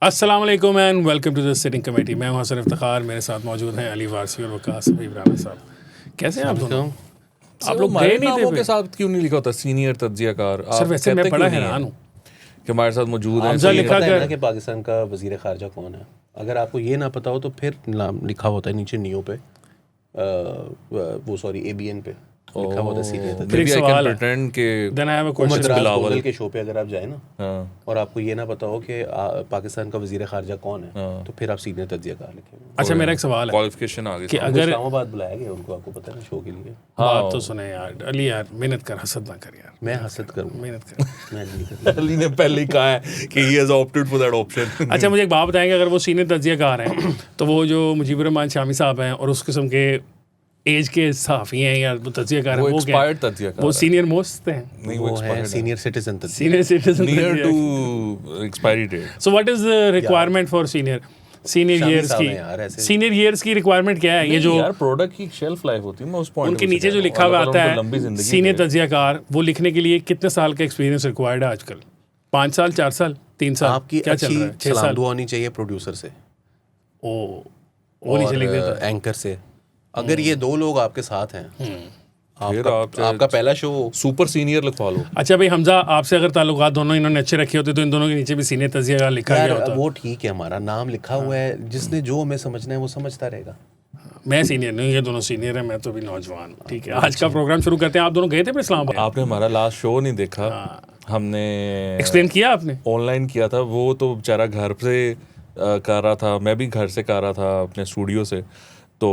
अस्सलाम वालेकुम and welcome to the sitting committee. मैं हूं हसन इफ्तिखार, मेरे साथ मौजूद हैं अली वारसी और वकास इब्राहिम साहब। कैसे हैं आप दोनों? आप लोग गए नहीं थे के साथ क्यों नहीं लिखा होता सीनियर तज्जियाकार? सर? वैसे मैं बड़ा हैरान हूँ कि हमारे साथ मौजूद है। हमजा लिखा पता है कर ना कि पाकिस्तान का वजीर खारजा कौन है। अगर आपको ये ना पता हो तो फिर नाम लिखा होता है नीचे नियो पे, वो सॉरी ABN पे लिखा होता है सीनियर फिर एक सवाल है। प्रिटेंड के then I have a question. Bilawal के शो पे अगर आप जाए ना हाँ, और आपको ये ना पता हो कि पाकिस्तान का वजीर खारजा कौन है, तो फिर आप सीनियर तज्जियाकार लिखेंगे। अच्छा, मेरा एक सवाल है क्वालिफिकेशन आ गई कि अगर इस्लामाबाद बुलाया गया उनको, आपको पता है ना, शो के लिए। बात तो सुने यार अली, यार मेहनत कर, हसद ना कर यार, मैं हसद करूँ? मेहनत कर। मैं नहीं करता। अली ने पहले ही कहा है कि he has opted for that option. अच्छा, मुझे एक बात बताएंगे, अगर वो सीनियर तज्जियाकार हैं तो वो जो मुजीबुर रहमान शामी साहब हैं और उस किस्म के एज के सहाफ़ी हैं या तज्जियाकार हैं, वो वो क्या एक्सपायर्ड तज्जियाकार वो है। सीनियर मोस्ट हैं, नहीं, वो है expired सीनियर सिटीजन तज्जिया। Senior citizen. Near to expiry date. So what is the requirement for senior शामी ईयर्स साहब की? हैं यार ऐसे। सीनियर ईयर्स की रिक्वायरमेंट क्या है? ये जो यार प्रोडक्ट की शेल्फ लाइफ होती है, मैं उस पॉइंट उनके नीचे जो लिखा हुआ आता है सीनियर तज्जियाकार, वो लिखने के लिए कितने साल का एक्सपीरियंस रिक्वायर्ड है आजकल? 5 साल, 4 साल, 3 साल? आपकी क्या चल रहा है? अच्छी 6 सलाम साल? दुआ होनी चाहिए प्रोड्यूसर से ओ, वो नहीं चलेंगे और एंकर से। अगर ये दो लोग आपके साथ हैं, फिर आपका पहला शो सुपर सीनियर लिखवा लो। अच्छा भाई हमजा, आपसे अगर ताल्लुकात दोनों इन्होंने अच्छे रखे होते तो इन दोनों के नीचे भी सीनियर तज्जियाकार लिखा गया यार होता। वो ठीक है, हमारा नाम लिखा हुआ है, जिसने जो हमें समझना है वो समझता रहेगा। मैं सीनियर नहीं, ये दोनों सीनियर हैं, मैं तो भी नौजवान हूँ। ठीक है, आज का प्रोग्राम शुरू करते हैं। आप दोनों गए थे इस्लामाबाद? आपने हमारा लास्ट शो नहीं देखा, हमने एक्सप्लेन किया आपने? ऑनलाइन किया था। वो तो बेचारा घर से कर रहा था, मैं भी घर से कर रहा था अपने स्टूडियो से, तो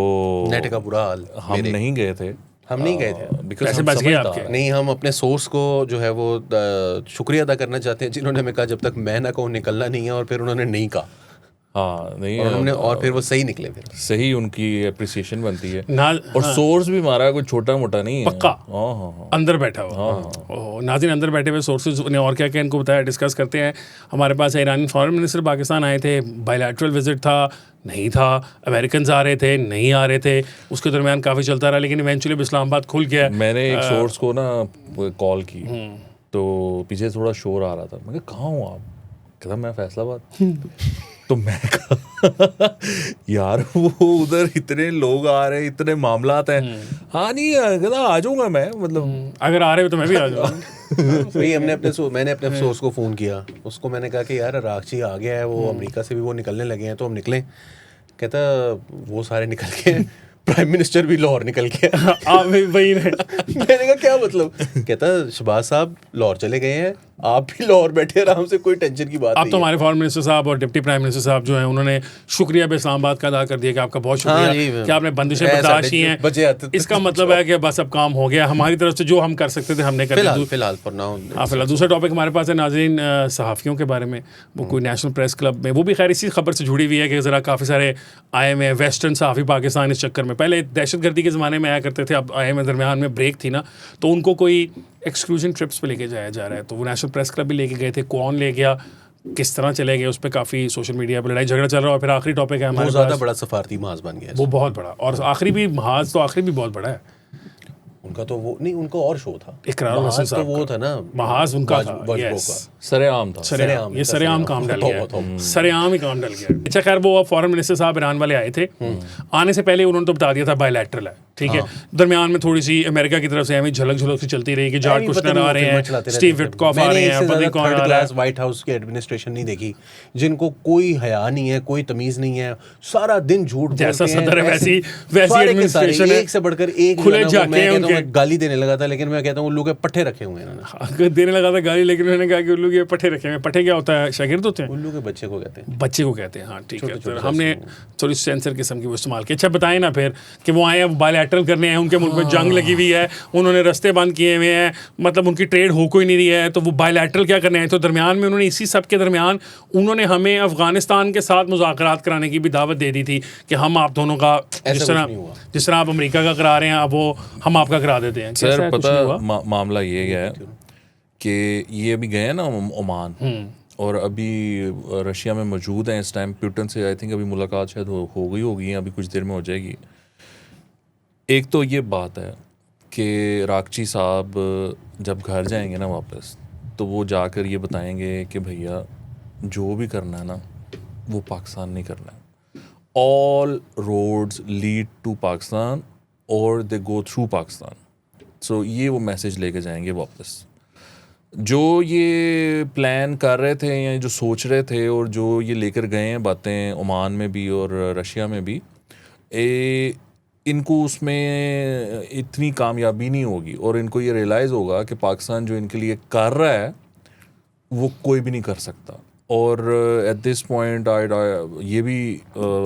नेट का बुरा हाल। हम नहीं गए थे। हम नहीं गए थे because पैसे हम बच गए समझदार आपके? हैं। नहीं, हम अपने सोर्स को जो है वो शुक्रिया अदा करना चाहते हैं, जिन्होंने हमें कहा जब तक मैं ना कहूँ निकलना नहीं है, और फिर उन्होंने नहीं कहा हाँ नहीं और हमने, और फिर वो सही निकले। फिर सही उनकी अप्रिसिएशन बनती है। ना और सोर्स भी हमारा कोई छोटा मोटा नहीं है, पक्का। हाँ हाँ हाँ। अंदर बैठा हुआ। ओह, नाज़रीन, अंदर बैठे हुए सोर्सेज ने और क्या क्या इनको बताया, डिस्कस करते हैं। हमारे पास ईरानी फॉरेन मिनिस्टर पाकिस्तान आए थे, बायलैटरल विजिट था, नहीं था। अमेरिकन आ रहे थे, नहीं आ रहे थे। उसके दरमियान काफ़ी चलता रहा, लेकिन इवेंचुअली इस्लामाबाद खुल गया। मैंने एक सोर्स को ना कॉल की, तो पीछे थोड़ा शोर आ रहा था। मैं कहा कहाँ हूँ आप? कहता मैं फैसलाबाद। तो मैं कहा यार वो उधर इतने लोग आ रहे हैं, इतने मामलात हैं। हाँ नहीं कहता आ जाऊँगा मैं, मतलब अगर आ रहे हो तो मैं भी आ जाऊँगा। भाई मैंने अपने सोर्स को फ़ोन किया, उसको मैंने कहा कि यार राखची आ गया है, वो अमेरिका से भी वो निकलने लगे हैं, तो हम निकलें। कहता वो सारे निकल के प्राइम मिनिस्टर भी लाहौर निकल गया। आप वही रहे। मैंने कहा क्या मतलब? कहता शहबाज साहब लाहौर चले गए हैं, आप भी लाहौर बैठे आराम से, कोई टेंशन की बात अब नहीं तो है। हमारे फॉरेन मिनिस्टर साहब और डिप्टी प्राइम मिनिस्टर साहब जो हैं, उन्होंने शुक्रिया भी इस्लामाबाद का अदा कर दिया कि आपका बहुत हाँ शुक्रिया जी, कि आपने बंदिशें ऐसा बर्दाश्त की बचे आते हैं। थे। इसका मतलब है कि बस अब काम हो गया, हमारी तरफ से जो हम कर सकते थे हमने कर दिया। फिलहाल फॉर नाउ। हाँ, फिलहाल दूसरा टॉपिक हमारे पास है नाज़रीन, सहाफ़ियों के बारे में। वो कोई नेशनल प्रेस क्लब में, वो भी खैर इसी खबर से जुड़ी हुई है कि ज़रा काफ़ी सारे आए हुए हैं वेस्टर्न सहाफ़ी पाकिस्तान इस चक्कर में। पहले दहशतगर्दी के ज़माने में आया करते थे, अब आए में दरमियान में ब्रेक थी ना, तो उनको कोई एक्सक्लूजन ट्रिप्स पे लेके जाया जा रहा है। तो वो नेशनल प्रेस क्लब भी लेके गए थे, कौन ले गया, किस तरह चले गए, उस पर काफ़ी सोशल मीडिया पर लड़ाई झगड़ा चल रहा है। और फिर आखिरी टॉपिक है हमारे वो ज़्यादा पास, बड़ा सफारती महाज बन गया है। वो बहुत बड़ा, और आखिरी भी महाज तो आखिरी भी बहुत बड़ा है। उनका तो वो नहीं, उनका और शो था इकरार महाज, हसन तो साहब वो था ना, महाज उनका था, वाजबो yes। का। सरेआम था। सरेआम, ये सरेआम काम डल गया, बहुत। सरेआम ही काम डल गया। अच्छा खैर, वो फॉरेन मिनिस्टर साहब ईरान वाले आए थे। आने से पहले उन्होंने तो बता दिया था बायलैटरल है, ठीक है। दरमियान में थोड़ी सी अमेरिका की तरफ से हमें झलक झलक सी चलती रही कि जॉर्ज कुशनर आ रहे हैं, स्टीव विटकॉफ आ रहे हैं, पता नहीं कौन आ रहा है। व्हाइट हाउस की एडमिनिस्ट्रेशन नहीं देखी, जिनको कोई हया नहीं है, कोई तमीज नहीं है, सारा दिन झूठ बोलते हैं। जैसा सदर है वैसी सारे के सारे एडमिनिस्ट्रेशन है, एक से बढ़कर एक। खुले झाके हैं उनके। मैं गाली देने लगा था, लेकिन मैं कहता हूँ उल्लू के पट्टे रखे हुए हैं इन्होंने। देने लगा था गाली, लेकिन उन्होंने कहा कि उल्लू के पट्टे रखे हैं। पट्टे क्या होता है? शागिर्द होते हैं, उल्लू के बच्चे को कहते हैं। बच्चे को कहते हैं। हाँ ठीक है, छोटे-छोटे तो हमने थोड़ी सेंसर किस्म की वो इस्तेमाल की। अच्छा बताएं ना फिर कि वो आए हैं, बायलैटरल करने हैं, उनके मुल्क में जंग लगी हुई है, उन्होंने रास्ते बंद किए हुए हैं, मतलब उनकी ट्रेड हो कोई नहीं रही है, तो वो बायलैटरल क्या करने आए? तो दरमियान में उन्होंने, इसी सब के दरमियान उन्होंने हमें अफगानिस्तान के साथ मुज़ाकरात कराने की भी दावत दे दी थी कि हम आप दोनों का जिस तरह आप अमेरिका का करा रहे हैं, अब वो हम आपका करा देते हैं। सर पता मामला ये है कि ये अभी गए ना ओमान, और अभी रशिया में मौजूद हैं इस टाइम। पुतिन से आई थिंक अभी मुलाकात शायद हो गई होगी, अभी कुछ देर में हो जाएगी। एक तो ये बात है कि राखची साहब जब घर जाएंगे ना वापस, तो वो जाकर ये बताएंगे कि भैया जो भी करना है ना वो पाकिस्तान नहीं करना है। All roads lead to Pakistan और दे गो थ्रू पाकिस्तान। सो ये वो मैसेज लेके जाएंगे वापस। जो ये प्लान कर रहे थे या जो सोच रहे थे और जो ये लेकर गए हैं बातें ओमान में भी और रशिया में भी, इनको उसमें इतनी कामयाबी नहीं होगी और इनको ये रियलाइज़ होगा कि पाकिस्तान जो इनके लिए कर रहा है वो कोई भी नहीं कर सकता। और एट दिस पॉइंट ये भी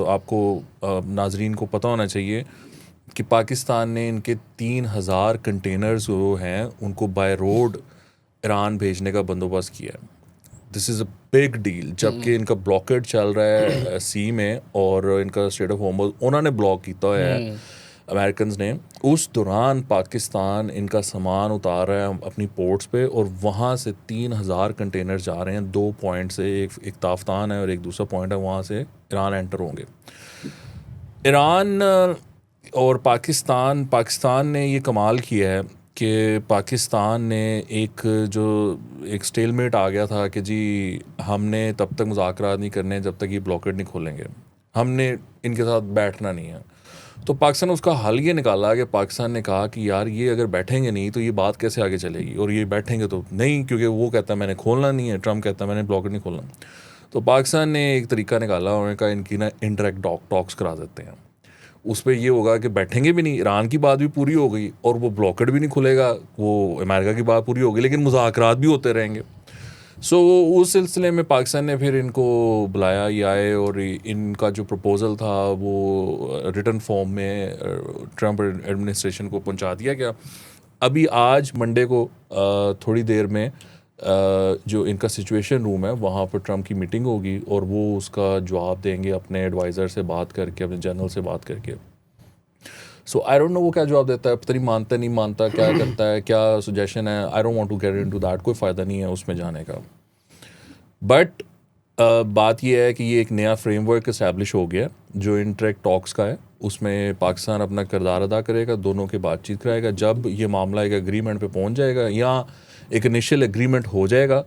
आपको नाजरीन को पता होना चाहिए कि पाकिस्तान ने इनके 3000 कंटेनर्स जो हैं उनको बाय रोड ईरान भेजने का बंदोबस्त किया है। This is a big deal, जबकि इनका ब्लॉकेड चल रहा है सी में और इनका स्ट्रेट ऑफ होर्मुज़ उन्होंने ब्लॉक किया है अमेरिकन ने। उस दौरान पाकिस्तान इनका सामान उतार रहा है अपनी पोर्ट्स पे और वहाँ से 3000 कंटेनर जा रहे हैं 2 पॉइंट से, एक ताफ्तान है और एक दूसरा पॉइंट है, वहाँ से ईरान एंटर होंगे। ईरान और पाकिस्तान ने ये कमाल किया है कि पाकिस्तान ने एक स्टेलमेट आ गया था कि जी हमने तब तक मुज़ाकरात नहीं करने जब तक ये ब्लॉकेड नहीं खोलेंगे, हमने इनके साथ बैठना नहीं है। तो पाकिस्तान ने उसका हल ये निकाला कि पाकिस्तान ने कहा कि यार ये अगर बैठेंगे नहीं तो ये बात कैसे आगे चलेगी, और ये बैठेंगे तो नहीं, क्योंकि वो कहता है मैंने खोलना नहीं है, ट्रम्प कहता है मैंने ब्लॉकेड नहीं खोलना। तो पाकिस्तान ने एक तरीका निकाला, उन्होंने कहा इनकी ना इंटरेक्ट टॉक्स करा देते हैं। उस पर ये होगा कि बैठेंगे भी नहीं, ईरान की बात भी पूरी हो गई और वो ब्लॉकेड भी नहीं खुलेगा, वो अमेरिका की बात पूरी हो गई, लेकिन मुज़ाकरात भी होते रहेंगे। सो उस सिलसिले में पाकिस्तान ने फिर इनको बुलाया, ये आए और इनका जो प्रपोज़ल था वो रिटन फॉर्म में ट्रम्प एडमिनिस्ट्रेशन को पहुंचा दिया गया। अभी आज मंडे को थोड़ी देर में जो इनका सिचुएशन रूम है वहाँ पर ट्रम्प की मीटिंग होगी और वो उसका जवाब देंगे अपने एडवाइज़र से बात करके, अपने जनरल से बात करके। सो आई डोंट नो वो क्या जवाब देता है, पता नहीं मानता नहीं मानता, क्या करता है, क्या सजेशन है। I don't want to get into that, कोई फ़ायदा नहीं है उसमें जाने का। बट बात यह है कि ये एक नया फ्रेमवर्क इस्टेब्लिश हो गया जो इंटरेक्ट टॉक्स का है। उसमें पाकिस्तान अपना किरदार अदा करेगा, दोनों की बातचीत कराएगा। जब ये मामला एक एग्रीमेंट पे पहुंच जाएगा या एक इनिशियल एग्रीमेंट हो जाएगा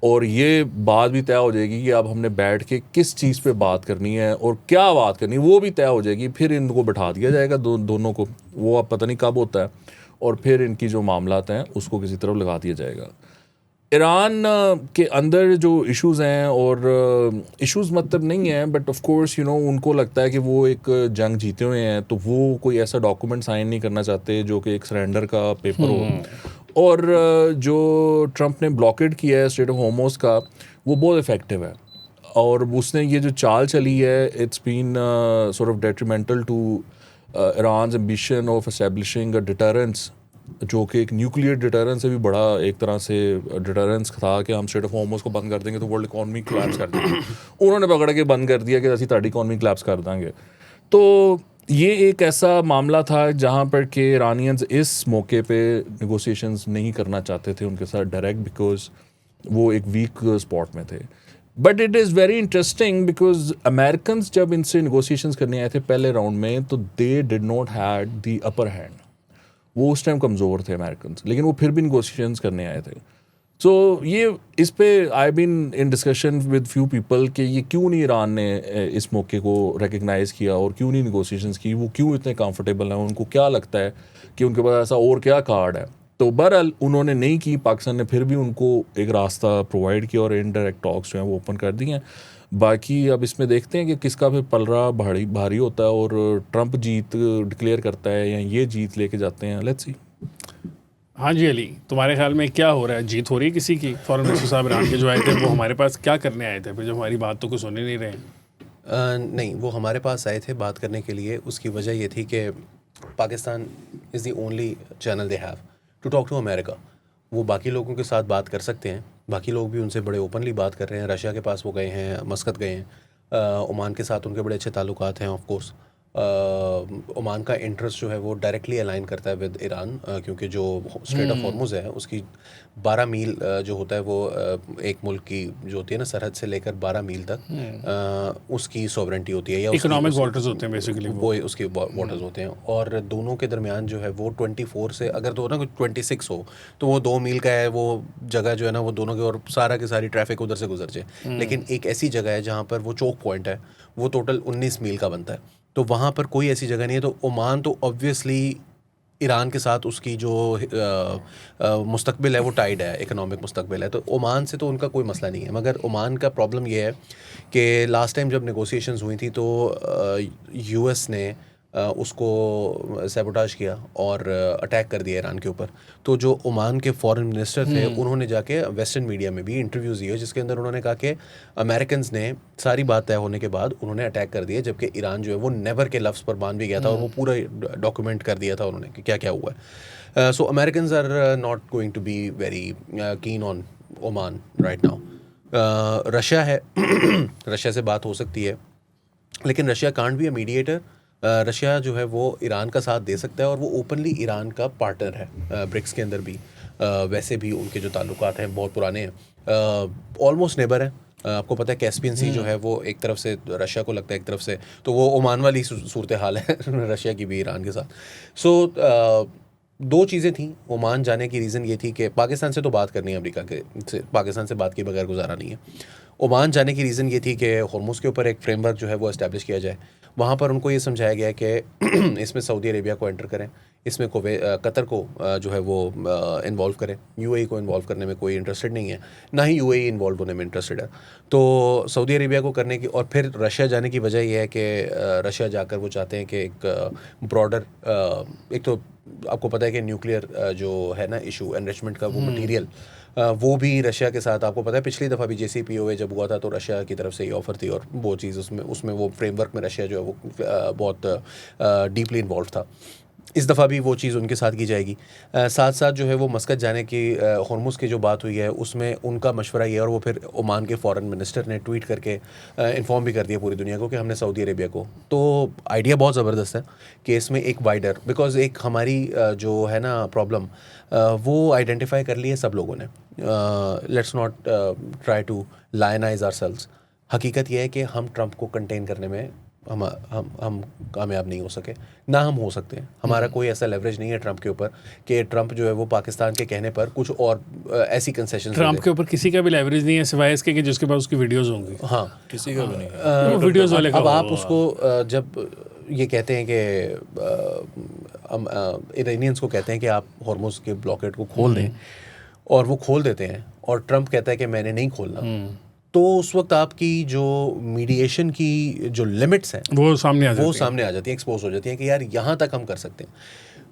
और ये बात भी तय हो जाएगी कि अब हमने बैठ के किस चीज़ पे बात करनी है और क्या बात करनी है, वो भी तय हो जाएगी। फिर इनको बिठा दिया जाएगा दोनों को, वो अब पता नहीं कब होता है, और फिर इनकी जो मामलात हैं उसको किसी तरफ लगा दिया जाएगा। ईरान के अंदर जो इश्यूज़ हैं, और इश्यूज़ मतलब नहीं है बट ऑफ कोर्स उनको लगता है कि वो एक जंग जीते हुए हैं, तो वो कोई ऐसा डॉक्यूमेंट साइन नहीं करना चाहते जो कि एक सरेंडर का पेपर हो। और जो ट्रम्प ने ब्लॉकेड किया है स्ट्रेट ऑफ होर्मुज़ का, वो बहुत इफ़ेक्टिव है। और उसने ये जो चाल चली है, it's been sort of detrimental to Iran's ambition of establishing a deterrence, जो कि एक न्यूक्लियर डिटरेंस से भी बड़ा एक तरह से डिटरेंस था कि हम स्ट्रेट ऑफ होर्मुज़ को बंद कर देंगे तो वर्ल्ड इकॉनमी कोलैप्स कर देंगे। उन्होंने पकड़ के बंद कर दिया कि असं ताड़ी इकॉनमी कोलैप्स कर देंगे। तो ये एक ऐसा मामला था जहाँ पर कि ईरानियंस इस मौके पे नेगोशिएशंस नहीं करना चाहते थे उनके साथ डायरेक्ट, बिकॉज वो एक वीक स्पॉट में थे। But it is very interesting because Americans जब इनसे नेगोशिएशंस करने आए थे पहले राउंड में, तो they did not had the upper hand. वो उस टाइम कमज़ोर थे अमेरिकन्स, लेकिन वो फिर भी नेगोशिएशंस करने आए थे। सो ये इस पे I been in discussion with few people कि ये क्यों नहीं ईरान ने इस मौके को रिकग्नाइज़ किया और क्यों नहीं नेगोशिएशंस की, वो क्यों इतने कंफर्टेबल हैं, उनको क्या लगता है कि उनके पास ऐसा और क्या कार्ड है। तो बहरहाल उन्होंने नहीं की, पाकिस्तान ने फिर भी उनको एक रास्ता प्रोवाइड किया और इनडायरेक्ट टॉक्स जो हैं वो ओपन कर दिए हैं। बाकी अब इसमें देखते हैं कि किसका फिर पलड़ा भारी होता है और ट्रम्प जीत डिक्लेयर करता है या ये जीत लेके जाते हैं। Let's see. हाँ जी अली, तुम्हारे ख्याल में क्या हो रहा है, जीत हो रही है किसी की? फॉरेन मिनिस्टर साहब ईरान के जो आए थे वो हमारे पास क्या करने आए थे, फिर जो हमारी बात तो कुछ सुन ही नहीं रहे हैं? नहीं, वो हमारे पास आए थे बात करने के लिए। उसकी वजह ये थी कि Pakistan is the only channel they have to talk to America. वो बाकी लोगों के साथ बात कर सकते हैं, बाकी लोग भी उनसे बड़े ओपनली बात कर रहे हैं। रशिया के पास वो गए हैं, मस्कत गए हैं, ओमान के साथ उनके बड़े अच्छे ताल्लुकात हैं ऑफ कोर्स। ओमान का इंटरेस्ट जो है वो डायरेक्टली अलाइन करता है विद ईरान, क्योंकि जो स्ट्रेट ऑफ हॉर्मुज़ है उसकी 12 मील जो होता है वो एक मुल्क की जो होती है ना सरहद से लेकर 12 मील तक उसकी सॉवरेंटी होती है, या इकोनॉमिक वाटर्स होते हैं बेसिकली, वो उसके वाटर्स होते हैं। और दोनों के दरमियान जो है वो 24 से अगर तो ना 26 हो तो वो 2 मील का है वो जगह जो है ना, वो दोनों के और सारा की सारी ट्रैफिक उधर से गुजर जाए। लेकिन एक ऐसी जगह है जहाँ पर वो चोक पॉइंट है, वो टोटल 19 मील का बनता है, तो वहाँ पर कोई ऐसी जगह नहीं है। तो ओमान तो ऑब्वियसली ईरान के साथ उसकी जो मुस्तकबिल है वो टाइड है, इकोनॉमिक मुस्तकबिल है, तो ओमान से तो उनका कोई मसला नहीं है। मगर ओमान का प्रॉब्लम ये है कि लास्ट टाइम जब नेगोशिएशंस हुई थी तो यूएस ने उसको सैबोटाज किया और अटैक कर दिया ईरान के ऊपर। तो जो ओमान के फॉरेन मिनिस्टर थे उन्होंने जाके वेस्टर्न मीडिया में भी इंटरव्यूज़ दिए जिसके अंदर उन्होंने कहा कि अमेरिकन्स ने सारी बात तय होने के बाद उन्होंने अटैक कर दिया, जबकि ईरान जो है वो नेवर के लफ्ज़ पर मान भी गया था और वो पूरा डॉक्यूमेंट कर दिया था उन्होंने कि क्या क्या हुआ है। So Americans are not going to be very keen on Oman right now. Russia है रशिया से बात हो सकती है, लेकिन Russia can't be a mediator. Russia जो है वो ईरान का साथ दे सकता है और वो ओपनली ईरान का पार्टनर है ब्रिक्स के अंदर भी। वैसे भी उनके जो ताल्लुकात हैं बहुत पुराने हैं, ऑलमोस्ट नेबर है। आपको पता है कैस्पियन सी जो है वो एक तरफ से रशिया को लगता है, एक तरफ से तो वो ओमान वाली सूरत हाल है रशिया की भी ईरान के साथ। सो दो चीज़ें थी ओमान जाने की रीज़न ये थी कि पाकिस्तान से तो बात करनी है, अमेरिका के से पाकिस्तान से बात किए बगैर गुजारा नहीं है। ओमान जाने की रीज़न ये थी कि हॉर्मुज़ के ऊपर एक फ्रेमवर्क जो है वो इस्टेब्लिश किया जाए। वहाँ पर उनको ये समझाया गया कि इसमें सऊदी अरेबिया को एंटर करें, इसमें कतर को जो है वो इन्वॉल्व करें। यूएई को इन्वॉल्व करने में कोई इंटरेस्टेड नहीं है, ना ही यूएई इन्वॉल्व होने में इंटरेस्टेड है। तो सऊदी अरेबिया को करने की, और फिर रशिया जाने की वजह यह है कि रशिया जाकर वो चाहते हैं कि एक ब्रॉडर, एक तो आपको पता है कि न्यूक्लियर जो है ना इशू एनरिचमेंट का वो मटेरियल, वो भी रशिया के साथ, आपको पता है पिछली दफ़ा भी JCPOA जब हुआ था तो रशिया की तरफ से ये ऑफ़र थी और वो चीज़ उसमें वो फ्रेमवर्क में रशिया जो है वो बहुत डीपली इन्वॉल्व था। इस दफ़ा भी वो चीज़ उनके साथ की जाएगी। साथ साथ जो है वो मस्कत जाने की हॉर्मुज़ की जो बात हुई है उसमें उनका मशवरा ये, और वो फिर ओमान के फॉरेन मिनिस्टर ने ट्वीट करके इन्फॉर्म भी कर दिया पूरी दुनिया को कि हमने सऊदी अरेबिया को। तो आइडिया बहुत ज़बरदस्त है कि इसमें एक वाइडर, बिकॉज़ एक हमारी जो है ना प्रॉब्लम वो आइडेंटिफाई कर ली है सब लोगों ने। Let's not try to lionize ourselves. हकीकत यह है कि हम ट्रंप को कंटेन करने में हम कामयाब नहीं हो सके, ना हम हो सकते हैं। हमारा कोई ऐसा लेवरेज नहीं है ट्रंप के ऊपर कि ट्रंप जो है वो पाकिस्तान के कहने पर कुछ और ऐसी कंसेशन ट्रंप के ऊपर किसी का भी लेवरेज नहीं है सिवाय इसके कि जिसके पास उसकी वीडियोस होंगी। हाँ, किसी का भी नहीं वो वीडियोस वाले का अब आप उसको जब ये कहते हैं कि इरानियंस को कहते हैं कि आप हॉर्मुज़ के ब्लॉकेट को खोल दें, और वो खोल देते हैं, और ट्रंप कहता है कि मैंने नहीं खोलना, तो उस वक्त आपकी जो मीडिएशन की जो लिमिट्स हैं वो सामने आ जाती हैं, एक्सपोज हो जाती हैं कि यार यहाँ तक हम कर सकते हैं।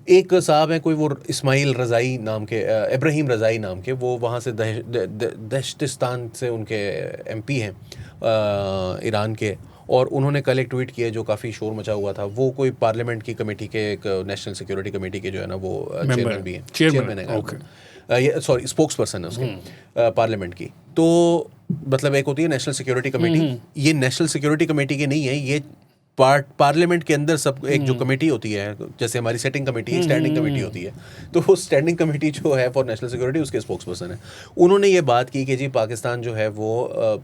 एक साहब हैं कोई वो इस्माइल रज़ाई नाम के, इब्राहिम रज़ाई नाम के, वो वहाँ से दहशतिस्तान से उनके MP हैं ईरान के, और उन्होंने कल एक ट्वीट किया जो काफ़ी शोर मचा हुआ था। वो कोई पार्लियामेंट की कमेटी के, एक नेशनल सिक्योरिटी कमेटी के जो है ना वो चेयरमैन भी हैं, चेयरमैन है, सॉरी स्पोक्स पर्सन है उसके पार्लियामेंट की। तो मतलब एक होती है नेशनल सिक्योरिटी कमेटी, ये नेशनल सिक्योरिटी कमेटी की नहीं है, ये पार्लियामेंट के अंदर सब एक जो कमेटी होती है, जैसे हमारी सेटिंग कमेटी, स्टैंडिंग कमेटी होती है, तो वो स्टैंडिंग कमेटी जो है फॉर नेशनल सिक्योरिटी उसके स्पोक्स पर्सन है। उन्होंने ये बात की कि जी पाकिस्तान जो है वो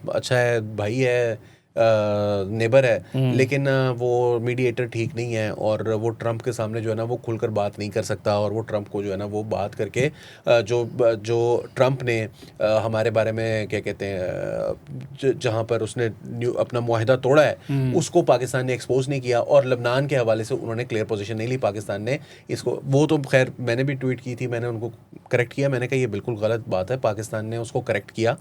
अच्छा है, भाई है, नेबर है, लेकिन वो मीडिएटर ठीक नहीं है, और वो ट्रंप के सामने जो है ना वो खुलकर बात नहीं कर सकता, और वो ट्रंप को जो है ना वो बात करके जो ट्रंप ने हमारे बारे में क्या कहते हैं जहाँ पर उसने अपना मुआहिदा तोड़ा है उसको पाकिस्तान ने एक्सपोज नहीं किया, और लबनान के हवाले से उन्होंने क्लियर पोजीशन नहीं ली पाकिस्तान ने इसको। वो तो खैर मैंने भी ट्वीट की थी, मैंने उनको करेक्ट किया, मैंने कहा ये बिल्कुल गलत बात है, पाकिस्तान ने उसको करेक्ट किया।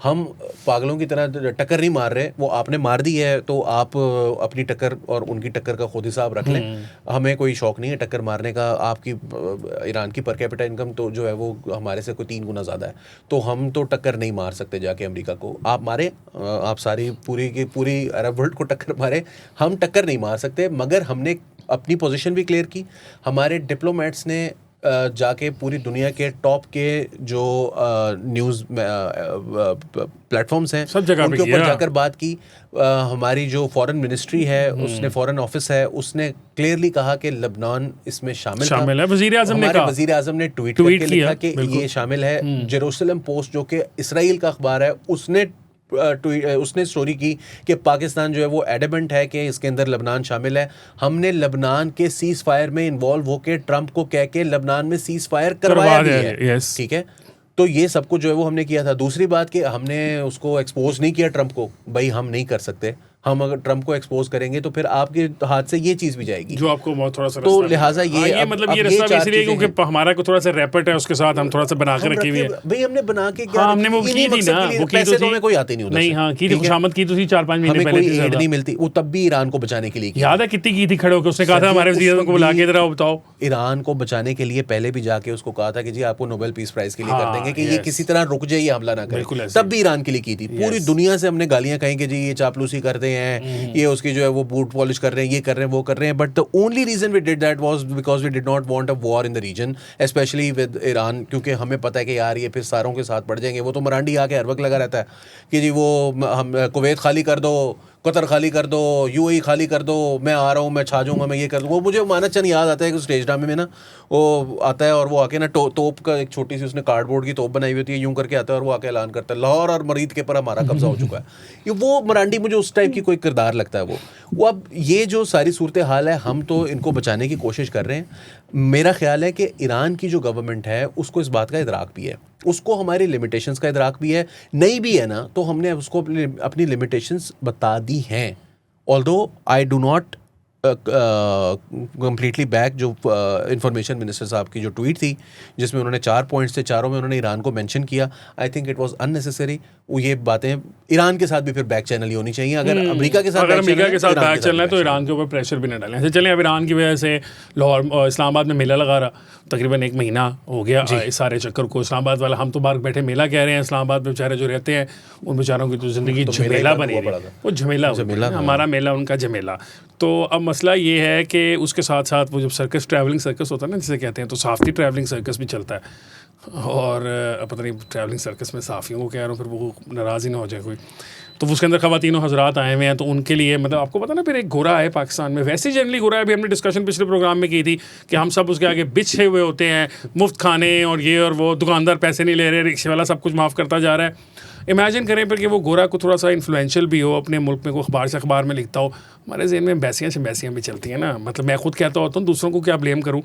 हम पागलों की तरह टक्कर नहीं मार रहे, वो आपने मार दी है तो आप अपनी टक्कर और उनकी टक्कर का खुद हिसाब रख लें। हमें कोई शौक नहीं है टक्कर मारने का। आपकी ईरान की पर कैपिटा इनकम तो जो है वो हमारे से कोई 3 गुना ज़्यादा है, तो हम तो टक्कर नहीं मार सकते जाके अमेरिका को। आप मारे, आप सारी पूरी की पूरी अरब वर्ल्ड को टक्कर मारे, हम टक्कर नहीं मार सकते। मगर हमने अपनी पोजीशन भी क्लियर की, हमारे डिप्लोमेट्स ने जाके पूरी दुनिया के टॉप के जो न्यूज़ प्लेटफॉर्म्स हैं सब जगह उनके पे ऊपर किया। जाकर बात की। हमारी जो फॉरेन मिनिस्ट्री है उसने, फॉरेन ऑफिस है, उसने क्लियरली कहा कि लबनान इसमें शामिल है। वज़ीर आज़म ने हमारे कहा, वज़ीर आज़म ने ट्वीट ट्वीट करके किया, लिखा कि ये शामिल है। जेरूसलम पोस्ट जो कि इसराइल का अखबार है, उसने स्टोरी की कि पाकिस्तान जो है वो एडमेंट है कि इसके अंदर लबनान शामिल है। हमने लबनान के सीज फायर में इन्वॉल्व होकर ट्रंप को कह के लबनान में सीज फायर करवाया भी है। ठीक है, तो ये सब कुछ जो है वो हमने किया था। दूसरी बात कि हमने उसको एक्सपोज नहीं किया ट्रंप को, भाई हम नहीं कर सकते। हम अगर ट्रंप को एक्सपोज करेंगे तो फिर आपके हाथ से ये चीज़ भी जाएगी जो आपको बहुत थोड़ा सा तो लिहाजा ये मतलब ये रास्ता इसलिए क्योंकि हमारा को थोड़ा सा रैपेट है, उसके साथ हम थोड़ा सा बना के रखी हुई है। भाई हमने बना के क्या, हमने वो की थी ना, वो की तो हमें कोई आते नहीं उधर नहीं, हाँ की थी, खुशामद की तो थी 4-5 महीने हमें पहले कोई थी, एड नहीं मिलती। वो तब भी ईरान को बचाने के लिए याद है कितनी की थी खड़े होकर, उसने कहा था हमारे वज़ीर आज़म को बुला के जरा बताओ। ईरान को बचाने के लिए पहले भी जाके उसको कहा था कि जी आपको नोबेल पीस प्राइज के लिए कर देंगे कि ये किसी तरह रुक जाए, ये हमला ना करे। तब भी ईरान के लिए की थी। पूरी दुनिया से हमने गालियां कहीं कि जी ये चापलूसी करते हैं, ये उसकी जो है वो बूट पॉलिश कर रहे हैं, ये कर रहे हैं, वो कर रहे हैं। But the only reason we did that was because we did not want a war in the region, specially with Iran, क्योंकि हमें पता है कि यार ये फिर सारों के साथ पड़ जाएंगे। वो तो मरांडी आके हर वक्त लगा रहता है कि जी वो हम कुवैत खाली कर दो, कतर खाली कर दो, यूएई खाली कर दो, मैं आ रहा हूँ, मैं छा जाऊँगा, मैं ये कर दूँ। वो मुझे मानद चंद याद आता है कि स्टेज ड्रामे में ना वो आता है और वो आके ना तोप का एक छोटी सी उसने कार्डबोर्ड की तोप बनाई हुई होती है, यूं करके आता है और वो आके ऐलान करता है लाहौर और मरीद के पर हमारा कब्जा हो चुका है। ये वो मरांडी मुझे उस टाइप की कोई किरदार लगता है वो अब ये जो सारी सूरत हाल है, हम तो इनको बचाने की कोशिश कर रहे हैं। मेरा ख्याल है कि ईरान की जो गवर्नमेंट है उसको इस बात का इदराक भी है, उसको हमारी लिमिटेशंस का इदराक भी है। नहीं भी है ना तो हमने उसको अपनी लिमिटेशंस बता दी हैं। Although I do not completely back जो इंफॉर्मेशन मिनिस्टर साहब की जो ट्वीट थी जिसमें उन्होंने 4 पॉइंट्स थे, चारों में उन्होंने ईरान को मेंशन किया। I think it was unnecessary. वो ये बातें ईरान के साथ भी फिर बैक चैनल ही होनी चाहिए। अगर अमेरिका के साथ बैक चलना है तो ईरान के ऊपर प्रेशर भी न डालें। अच्छा चलें, अब ईरान की वजह से लाहौर इस्लामाबाद में मेला लगा रहा, तकरीबन 1 महीना हो गया इस सारे चक्कर को। इस्लामाबाद वाला, हम तो बाहर बैठे मेला कह रहे हैं, इस्लामाबाद में बेचारे जो रहते हैं उन बेचारों की तो ज़िंदगी झमेला बनी है। वो झमेला, हमारा मेला उनका झमेला। तो अब मसला ये है कि उसके साथ साथ वो जब सर्कस, ट्रैवलिंग सर्कस होता है ना जिसे कहते हैं, तो सहाफ़ती ट्रैवलिंग सर्कस भी चलता है। और पता नहीं ट्रैवलिंग सर्कस में सहाफ़ियों को कह रहा हूँ, फिर वो नाराज़ ही ना हो जाए कोई। तो उसके अंदर ख़वातीनों हज़रात आए हुए हैं, तो उनके लिए मतलब आपको पता ना, फिर एक गोरा है पाकिस्तान में, वैसे ही जनरली गोरा है। अभी हमने डिस्कशन पिछले प्रोग्राम में की थी कि हम सब उसके आगे बिछे हुए होते हैं, मुफ्त खाने और ये और वो, दुकानदार पैसे नहीं ले रहे, रिक्शे वाला सब कुछ माफ़ करता जा रहा है। इमेजिन करें पर कि वो गोरा को थोड़ा सा इन्फ्लुएंशियल भी हो, अपने मुल्क में कोई अखबार से अखबार में लिखता हो। हमारे ज़हन में बैसियाँ भी चलती हैं ना। मतलब मैं खुद कहता होता हूँ, दूसरों को क्या ब्लेम करूँ।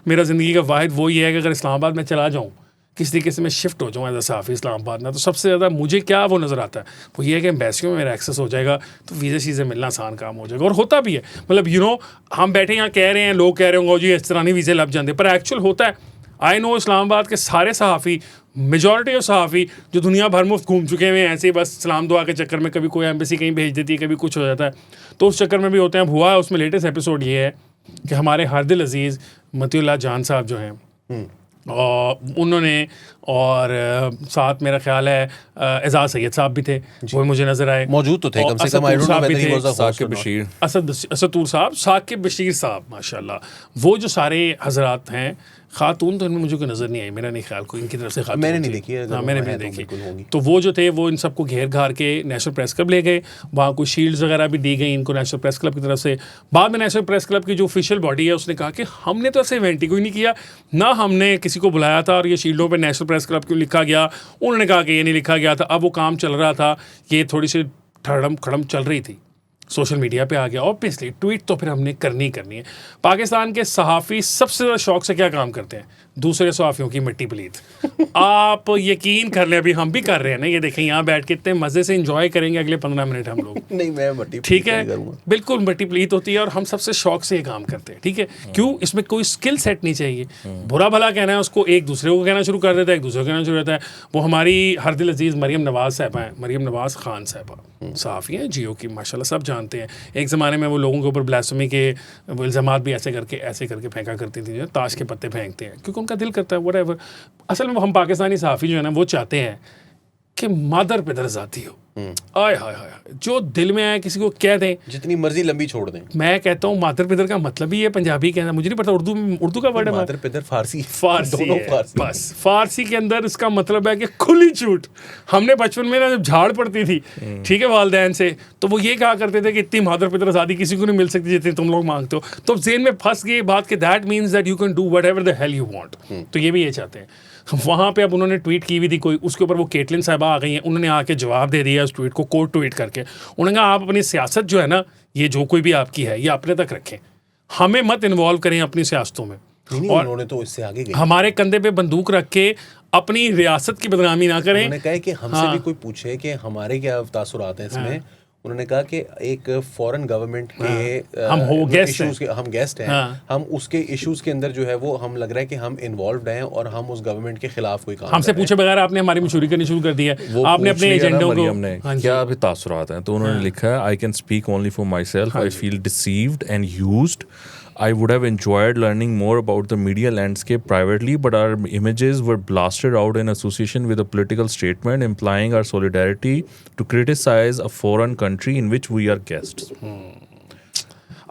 मेरा ज़िंदगी का वाहिद वो ही है कि अगर इस्लामाबाद में चला जाऊँ, किस तरीके से मैं शिफ्ट हो जाऊँ एज अ सहाफ़ी इस्लामाबाद में, तो सबसे ज़्यादा मुझे क्या वो नज़र आता है वो ये है कि एम्बेसियों में मेरा एक्सेस हो जाएगा, तो वीज़े चीज़ें मिलना आसान काम हो जाएगा। और होता भी है, मतलब हम बैठे यहाँ कह रहे हैं, लोग कह रहे होंगे जी इस तरह नहीं वीज़े लग जाते, पर एक्चुअल होता है। आई नो इस्लामाबाद के सारे सहाफ़ी, मेजॉरिटी ऑफ सहाफ़ी जो दुनिया भर मुफ्त घूम चुके हैं, ऐसे ही बस सलाम दुआ के चक्कर में, कभी कोई एम्बेसी कहीं भेज देती है, कभी कुछ हो जाता है, तो उस चक्कर में भी होते हैं। हुआ है उसमें लेटेस्ट एपिसोड ये है कि हमारे हरदिल अजीज़ मतीउल्लाह जान साहब जो हैं और उन्होंने, और साथ मेरा ख्याल है एजाज सैयद साहब भी थे, वो मुझे नज़र आए, मौजूद तो थे कम से कम। साकिब बशीर, असदूर साहब, साकिब बशीर साहब, माशाल्लाह, वो जो सारे हजरात हैं, खातून तो इनमें मुझे कोई नज़र नहीं आई, मेरा नहीं ख्याल कोई इनकी तरफ से खातून मैंने नहीं देखी है। हाँ, मैंने भी नहीं देखी। तो वो जो थे वो इन सबको घेर घार के नेशनल प्रेस क्लब ले गए, वहाँ कुछ शील्ड्स वगैरह भी दी गई इनको नेशनल प्रेस क्लब की तरफ से। बाद में नेशनल प्रेस क्लब की जो ऑफिशियल बॉडी है उसने कहा कि हमने तो ऐसे इवेंट ही कोई नहीं किया, ना हमने किसी को बुलाया था, और ये शील्डों पर नेशनल प्रेस क्लब क्यों लिखा गया, उन्होंने कहा कि ये नहीं लिखा गया था। अब वो काम चल रहा था, ये थोड़ी सी ठड़म खड़म चल रही थी, सोशल मीडिया पे आ गया। ऑब्वियसली ट्वीट तो फिर हमने करनी है। पाकिस्तान के सहाफ़ी सबसे ज़्यादा शौक से क्या काम करते हैं, दूसरे सहाफ़ियों की मिट्टी पलीत। आप यकीन कर लें, अभी हम भी कर रहे हैं ना, ये देखें यहाँ बैठ के इतने मज़े से एंजॉय करेंगे अगले 15 मिनट हम लोग। नहीं, मैं मट्टी ठीक है, बिल्कुल मट्टी पलीत होती है, और हम सबसे शौक से ये काम करते हैं। ठीक है, क्यों? इसमें कोई स्किल सेट नहीं चाहिए। बुरा भला कहना है उसको एक दूसरे को कहना शुरू कर देता है, एक दूसरे को कहना शुरू करता है। वो हमारी हरदिल अजीज़ मरीम नवाज़ साहबा हैं, मरीम नवाज़ ख़ान साहबा, सहाफ़ी हैं जियो की, माशाल्लाह सब जानते हैं। एक ज़माने में वो लोगों के ऊपर ब्लास्फेमी के इल्ज़ामात भी ऐसे करके फेंका करती थी, जो ताश के पत्ते फेंकते हैं, क्योंकि उनका दिल करता है व्हाटएवर। असल में हम पाकिस्तानी सहाफ़ी जो है ना, वो चाहते हैं कि मादर पे दर्ज आती हो, आय हाय हाय, जो दिल में आए किसी को कह दें, जितनी मर्जी लंबी छोड़ दें। मैं कहता हूँ मातर पितर का मतलब ही है पंजाबी के अंदर, मुझे नहीं पता उर्दू का वर्ड है मातर पितर फारसी फारसी दोनों है, फारसी। बस फारसी के अंदर इसका मतलब है कि खुली छूट। हमने बचपन में ना जब झाड़ पड़ती थी, ठीक है, वालदैन से, तो वो ये कहा करते थे कि इतनी मातर पितर आज़ादी किसी को नहीं मिल सकती जितनी तुम लोग मांगते हो। तो जेन में फंस गई बात कि that means that you can do what ever the hell you want. तो ये भी ये चाहते हैं। वहाँ पे अब उन्होंने ट्वीट की हुई थी कोई, उसके ऊपर वो केटलिन साहिबा आ गई हैं, उन्होंने आके जवाब दे दिया उस ट्वीट को, कोट ट्वीट करके। उन्होंने कहा आप अपनी सियासत जो है ना, ये जो कोई भी आपकी है, ये अपने तक रखें, हमें मत इन्वॉल्व करें अपनी सियासतों में। नहीं, और उन्होंने तो इससे आगे गए, हमारे कंधे पे बंदूक रख के अपनी रियासत की बदनामी ना करें। उन्होंने कहा कि हमसे भी कोई पूछे कि हमारे क्या तासुरात हैं इसमें, उन्होंने कहा कि एक फॉरेन गवर्नमेंट के हम हो गेस्ट इश्यूज के हम गेस्ट हैं, हम उसके इश्यूज के अंदर जो है वो हम लग रहा है कि हम इन्वॉल्वड हैं और हम उस गवर्नमेंट के खिलाफ कोई काम हमसे पूछे बगैर आपने हमारी मशहूरी करनी शुरू कर दी है, आपने अपने एजेंडों को। क्या अभी तासुरात हैं, तो उन्होंने लिखा है I can speak only for my self, I feel deceived and used. I would have enjoyed learning more about the media landscape privately, but our images were blasted out in association with a political statement implying our solidarity to criticize a foreign country in which we are guests.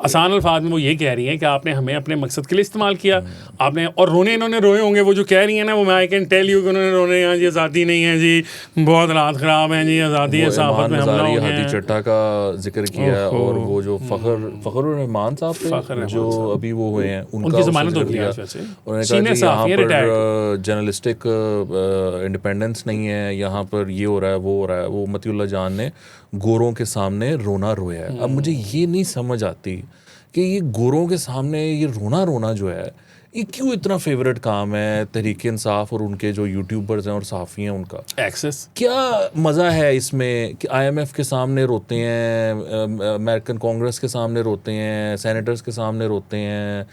आसान अल्फाज में वो ये कह रही हैं कि आपने हमें अपने मकसद के लिए इस्तेमाल किया, आपने, और रोने इन्होंने रोए होंगे, वो जो कह रही है ना, वो मैं आई कैन टेल यू कि उन्होंने रोने, यहाँ जी आज़ादी नहीं है जी, बहुत हालात ख़राब हैं जी, आज़ादी है, सहाफ़त में हमला हो गया है। हादी चट्टा का जिक्र किया, और वो जो फ़खरुर रहमान साहब थे जो अभी वो हुए हैं, उनकी ज़मानत होती है। उन्होंने कहा कि यहाँ पर जर्नलिस्टिक इंडिपेंडेंस नहीं है, यहाँ पर ये हो रहा है, वो हो रहा है। वो मतीउल्लाह जान ने गोरों के सामने रोना रोया है। अब मुझे ये नहीं समझ आती कि ये गोरों के सामने ये रोना जो है, ये क्यों इतना फेवरेट काम है तहरीक इंसाफ और उनके जो यूट्यूबर्स हैं और सहाफ़ी हैं उनका एक्सेस। क्या मज़ा है इसमें कि IMF के सामने रोते हैं, अमेरिकन कांग्रेस के सामने रोते हैं, सेनेटर्स के सामने रोते हैं,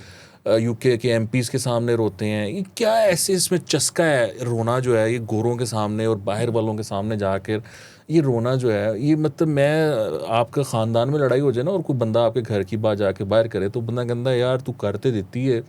UK के MPs के सामने रोते हैं। ये क्या ऐसे इसमें चस्का है रोना जो है, ये गोरों के सामने और बाहर वालों के सामने जाकर ये रोना जो है, ये मतलब मैं आपका ख़ानदान में लड़ाई हो जाए ना और कोई बंदा आपके घर की बात जाके बाहर करे तो बंदा कहता यार तू करते देती है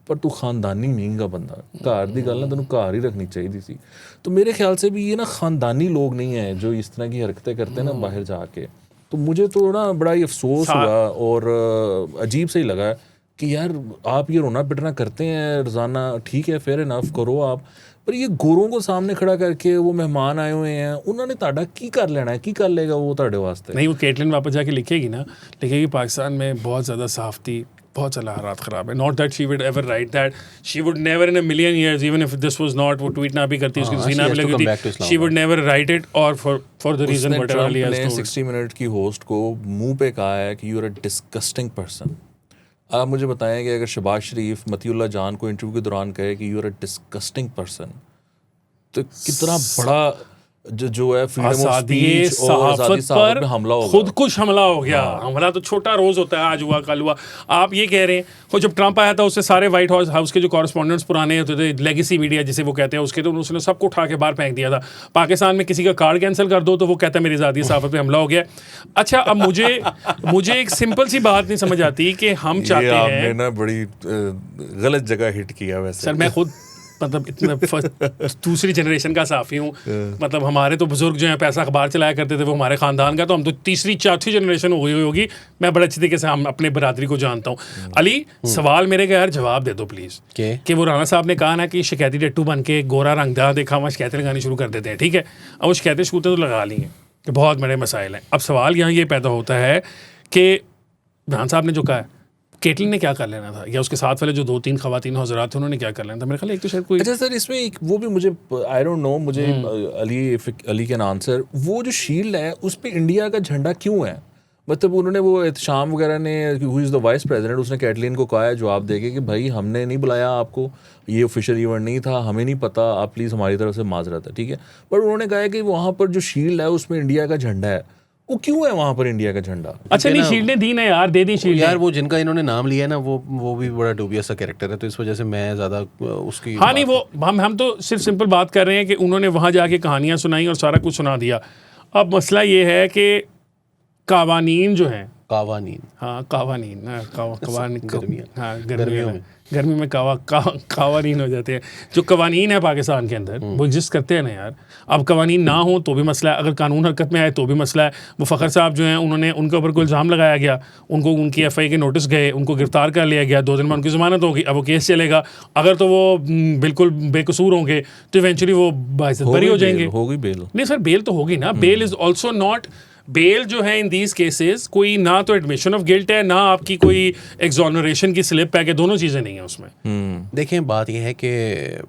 पर तू ख़ानदानी नहीं गा बंदा, घर की गल ना तेन घर ही रखनी चाहिए सी। तो मेरे ख्याल से भी ये ना ख़ानदानी लोग नहीं हैं जो इस तरह की हरकतें करते हैं ना बाहर जाके। तो मुझे तो ना बड़ा ही अफसोस हुआ और अजीब से ही लगा कि यार आप ये रोना पिटना करते हैं रोज़ाना, ठीक है, फेयर इनफ करो आप, पर ये गोरों को सामने खड़ा करके वो मेहमान आए हुए हैं, उन्होंने ताड़ा की कर लेना है, की कर लेगा वो ताड़े वास्ते। नहीं, वो केटलिन वापस जाके लिखेगी ना, लिखेगी पाकिस्तान में बहुत ज़्यादा साफ्ती, बहुत ज़्यादा हालात ख़राब है। Not that she would ever write that, she would never in a million years, even if this was not, वो ट्वीट ना भी करती, उसकी सीना भी लगी थी, she would never write it, और for the reason whatever he has told. 60 minute की होस्ट को मुंह पे कहा है कि you are a disgusting person. आप मुझे बताएं कि अगर शहबाज शरीफ मतीउल्लाह जान को इंटरव्यू के दौरान कहे कि you are a disgusting person, तो कितना बड़ा जो है फ्रीडम ऑफ स्पीच और सहाफ़त पे हमला होगा। खुद कुछ हमला हो गया। हमला तो छोटा रोज़ होता है, आज हुआ कल हुआ। आप ये कह रहे हैं, और जब ट्रंप आया था उससे सारे वाइट हाउस के जो कॉरेस्पॉन्डेंट्स पुराने होते थे, लेगेसी मीडिया जिसे वो कहते हैं, उसके तो उसने सबको उठा के बाहर फेंक दिया था। पाकिस्तान में किसी का कार्ड कैंसिल कर दो तो वो कहता है मेरी ज़ाती सहाफ़त पे हमला हो गया। अच्छा, अब मुझे एक सिंपल सी बात नहीं समझ आती कि हम चाहते हैं, आपने ना बड़ी गलत जगह हिट किया वैसे। सर मैं खुद मतलब इतना दूसरी जनरेशन का साफ़ी हूँ, मतलब हमारे तो बुजुर्ग जो हैं पैसा अखबार चलाया करते थे, वो हमारे ख़ानदान का, तो हम तो तीसरी चौथी जनरेशन हो गई होगी। मैं बड़े अच्छी तरीके से हम अपने बरादरी को जानता हूँ। अली, सवाल मेरे का यार जवाब दे दो प्लीज़, कि वो राना साहब ने कहा ना कि शिकायती डट्टू बन के गोरा रंगदार देखा हुआ शिकायतें लगानी शुरू कर देते हैं, ठीक है, अब वो शिकायतें शकूतें तो लगा ली हैं कि बहुत बड़े मसाइल हैं। अब सवाल यहाँ ये पैदा होता है कि राना साहब ने जो कहा है, केटलिन ने क्या कर लेना था, या उसके साथ वाले जो 2-3 ख़वातीन हज़रात थे उन्होंने क्या कर लेना था? मेरे ख्याल एक तो शायद कोई। अच्छा सर, इसमें एक वो भी मुझे आई डोंट नो, मुझे अली कैन आंसर, वो जो शील्ड है उस पर इंडिया का झंडा क्यों है? मतलब उन्होंने वो एहतशाम वगैरह ने, who is the vice president, उसने कैटलिन को कहा है जवाब देके कि भाई हमने नहीं बुलाया आपको, ये ऑफिशियल इवेंट नहीं था, हमें नहीं पता, आप प्लीज़ हमारी तरफ से माजरत है, ठीक है। पर उन्होंने कहा है कि वहाँ पर जो शील्ड है उसमें इंडिया का झंडा है, वो क्यों है वहाँ पर इंडिया का झंडा? अच्छा नहीं, शील्डें दी ना यार, दे दी शील्ड यार। वो जिनका इन्होंने नाम लिया है ना, वो भी बड़ा डूबियस सा कैरेक्टर है, तो इस वजह से मैं ज़्यादा उसकी। हाँ नहीं, वो हम तो सिर्फ सिंपल बात कर रहे हैं कि उन्होंने वहाँ जाके कहानियाँ सुनाई और सारा कुछ सुना दिया। अब मसला ये है कि कावानीन जो हैं, कावानीन। हाँ कावानीन, हाँ कवानीन, गर्मियाँ। हाँ गर्मियों में। गर्मी में कावानीन हो जाते हैं। जो कवानीन है पाकिस्तान के अंदर वो एग्जिस्ट करते हैं ना यार। अब कवानीन ना हो तो भी मसला है, अगर कानून हरकत में आए तो भी मसला है। वो फ़खर साहब जो हैं उन्होंने उनके ऊपर कोई इल्ज़ाम लगाया गया, उनको उनकी FI के नोटिस गए, उनको गिरफ्तार कर लिया गया, 2 दिन में उनकी ज़मानत होगी। अब वो केस चलेगा, अगर तो वो बिल्कुल बेकसूर होंगे तो इवेंचुअली वो बाइज्जत बरी हो जाएंगे। होगी बेल। नहीं सर, बेल तो होगी ना। Bail is also not, bail जो है इन दीज केसेस कोई ना तो एडमिशन ऑफ गिल्ट है, ना आपकी कोई एक्सोनरेशन की स्लिप है, कि दोनों चीज़ें नहीं है उसमें। देखें, बात यह है कि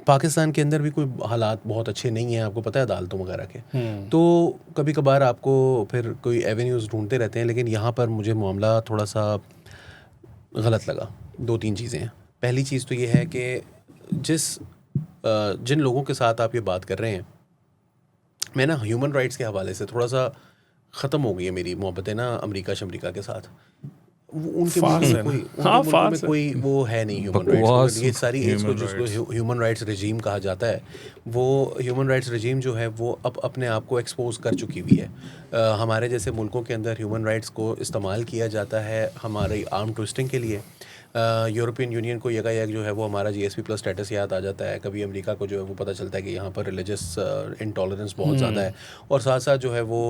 पाकिस्तान के अंदर भी कोई हालात बहुत अच्छे नहीं हैं, आपको पता है, अदालतों वगैरह के। तो कभी कभार आपको फिर कोई एवेन्यूज़ ढूंढते रहते हैं, लेकिन यहाँ पर मुझे मामला थोड़ा सा गलत लगा। 2-3 चीज़ें हैं। पहली चीज़ तो ये है कि जिन लोगों के साथ आप ये बात कर रहे हैं, मैं ना ह्यूमन राइट्स के हवाले से थोड़ा सा ख़त्म हो गई है मेरी मोहब्बतें ना अमेरिका के साथ। उनके मुल्क में कोई वो है नहीं ह्यूमन राइट्स। ये सारी इसको जिसको ह्यूमन राइट्स रजीम कहा जाता है, वो ह्यूमन राइट्स रजीम जो है वो अब अपने आप को एक्सपोज कर चुकी हुई है। हमारे जैसे मुल्कों के अंदर ह्यूमन राइट्स को इस्तेमाल किया जाता है हमारी आर्म ट्विस्टिंग के लिए। यूरोपियन यूनियन को यकायक जो है वो हमारा GSP+ स्टेटस याद आ जाता है। कभी अमेरिका को जो है वो पता चलता है कि यहाँ पर रिलीजियस इंटॉलरेंस बहुत ज़्यादा है, और साथ साथ जो है वो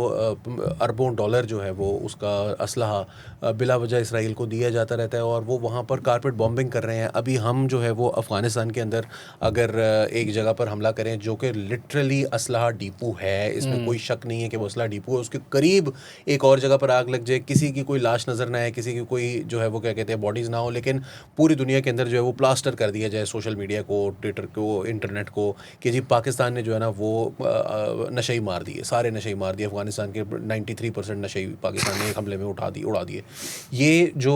अरबों डॉलर जो है वो उसका असलहा बिला वजह इसराइल को दिया जाता रहता है, और वो वहाँ पर कारपेट बॉम्बिंग कर रहे हैं। अभी हम जो है वो अफ़गानिस्तान के अंदर अगर एक जगह पर हमला करें जो कि लिटरली असलहा डिपो है, इसमें कोई शक नहीं है कि वो असलहा डिपो है, उसके करीब एक और जगह पर आग लग जाए, किसी की कोई लाश नज़र ना आए, किसी की कोई जो है वो क्या कहते हैं बॉडीज़ ना हो, लेकिन पूरी दुनिया के अंदर जो है वो प्लास्टर कर दिया जाए, सोशल मीडिया को, ट्विटर को, इंटरनेट को, कि जी पाकिस्तान ने जो है ना वो नशे मार दिए, सारे नशे मार दिए। अफगानिस्तान के 93% नशे पाकिस्तान ने एक हमले में उड़ा दिए। ये जो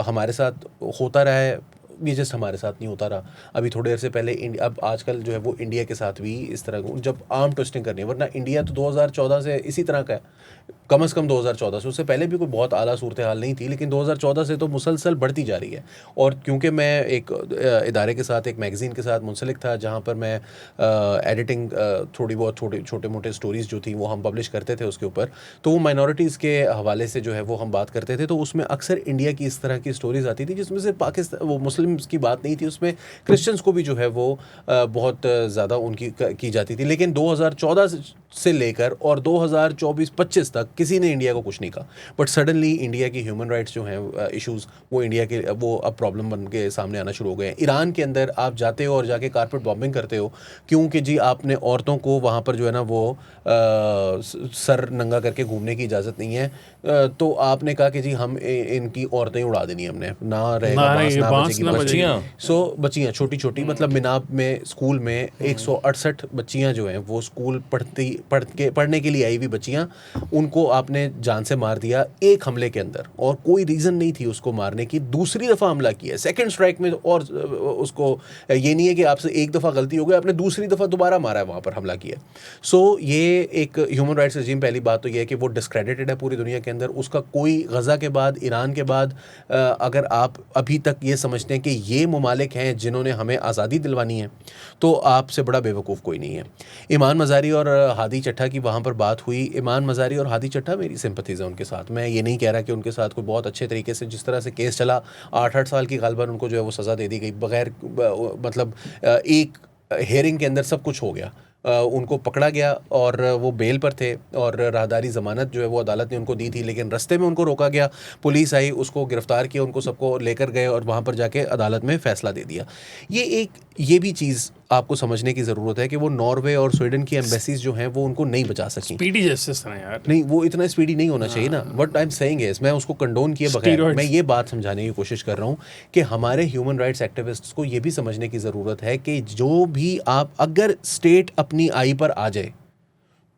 हमारे साथ होता रहा है, ये जस्ट हमारे साथ नहीं होता रहा। अभी थोड़ी देर से पहले अब आजकल जो है वो इंडिया के साथ भी इस तरह जब आर्म ट्विस्टिंग करनी है, वरना इंडिया तो 2014 से इसी तरह का है, कम से कम 2014 से, उससे पहले भी कोई बहुत आला सूरत हाल नहीं थी, लेकिन 2014 से तो मुसलसल बढ़ती जा रही है। और क्योंकि मैं एक इदारे के साथ, एक मैगज़ीन के साथ मुंसलिक था जहाँ पर मैं एडिटिंग थोड़ी बहुत छोटे मोटे स्टोरीज़ जो थी वो हम पब्लिश करते थे उसके ऊपर, तो वो माइनॉरिटीज़ के हवाले से जो है वो हम बात करते थे, तो उसमें अक्सर इंडिया की इस तरह की स्टोरीज़ आती थी जिसमें से पाकिस्तान वो मुस्लिम्स की बात नहीं थी, उसमें क्रिश्चियंस को भी जो है वो बहुत ज़्यादा उनकी की जाती थी। लेकिन 2014 से लेकर और 2024-25 तक किसी ने इंडिया को कुछ नहीं कहा, बट सडनली इंडिया की ह्यूमन राइट्स जो हैं इश्यूज़ वो इंडिया के वो अब प्रॉब्लम बन के सामने आना शुरू हो गए हैं। ईरान के अंदर आप जाते हो और जाके कारपेट बॉम्बिंग करते हो क्योंकि जी आपने औरतों को वहाँ पर जो है ना वो सर नंगा करके घूमने की इजाज़त नहीं है, तो आपने कहा कि जी हम इनकी औरतें उड़ा देनी, हमने ना रहेगा बांस ना बचेगी। सो बच्चियाँ छोटी छोटी, मतलब मिनाब में स्कूल में 168 बच्चियाँ जो हैं वो स्कूल पढ़ने के लिए आई हुई बच्चियाँ, उनको आपने जान से मार दिया एक हमले के अंदर, और कोई रीज़न नहीं थी उसको मारने की। दूसरी दफ़ा हमला किया सेकंड स्ट्राइक में, और उसको ये नहीं है कि आपसे एक दफ़ा गलती हो गई, आपने दूसरी दफ़ा दोबारा मारा है, वहाँ पर हमला किया। सो ये एक ह्यूमन राइट्स रजीम, पहली बात तो ये है कि वो डिस्क्रेडिटेड है पूरी दुनिया के अंदर। उसका कोई गज़ा के बाद, ईरान के बाद अगर आप अभी तक ये समझते हैं कि ये ममालिक हैं जिन्होंने हमें आज़ादी दिलवानी है, तो आपसे बड़ा बेवकूफ़ कोई नहीं है। ईमान मज़ारी और हादी चट्टा की वहाँ पर बात हुई। ईमान मज़ारी और हादी चट्टा मेरी सिंपथीज़ है उनके साथ। मैं ये नहीं कह रहा कि उनके साथ कोई बहुत अच्छे तरीके से, जिस तरह से केस चला 8-8 साल की गालबन उनको जो है वो सज़ा दे दी गई बग़ैर, मतलब एक हेयरिंग के अंदर सब कुछ हो गया। उनको पकड़ा गया और वो बेल पर थे, और राहदारी ज़मानत जो है वो अदालत ने उनको दी थी, लेकिन रास्ते में उनको रोका गया, पुलिस आई, उसको गिरफ़्तार किया, उनको सबको लेकर गए और वहाँ पर जाके अदालत में फ़ैसला दे दिया। ये भी चीज़ आपको समझने की ज़रूरत है कि वो नॉर्वे और स्वीडन की एम्बेसीज जो हैं वो उनको नहीं बचा सकी। स्पीडी जस्टिस है यार, नहीं वो इतना स्पीडी नहीं होना चाहिए ना। What I am saying is, मैं उसको कंडोन किए बगैर मैं ये बात समझाने की कोशिश कर रहा हूँ कि हमारे ह्यूमन राइट्स एक्टिविस्ट्स को ये भी समझने की ज़रूरत है कि जो भी आप, अगर स्टेट अपनी आई पर आ जाए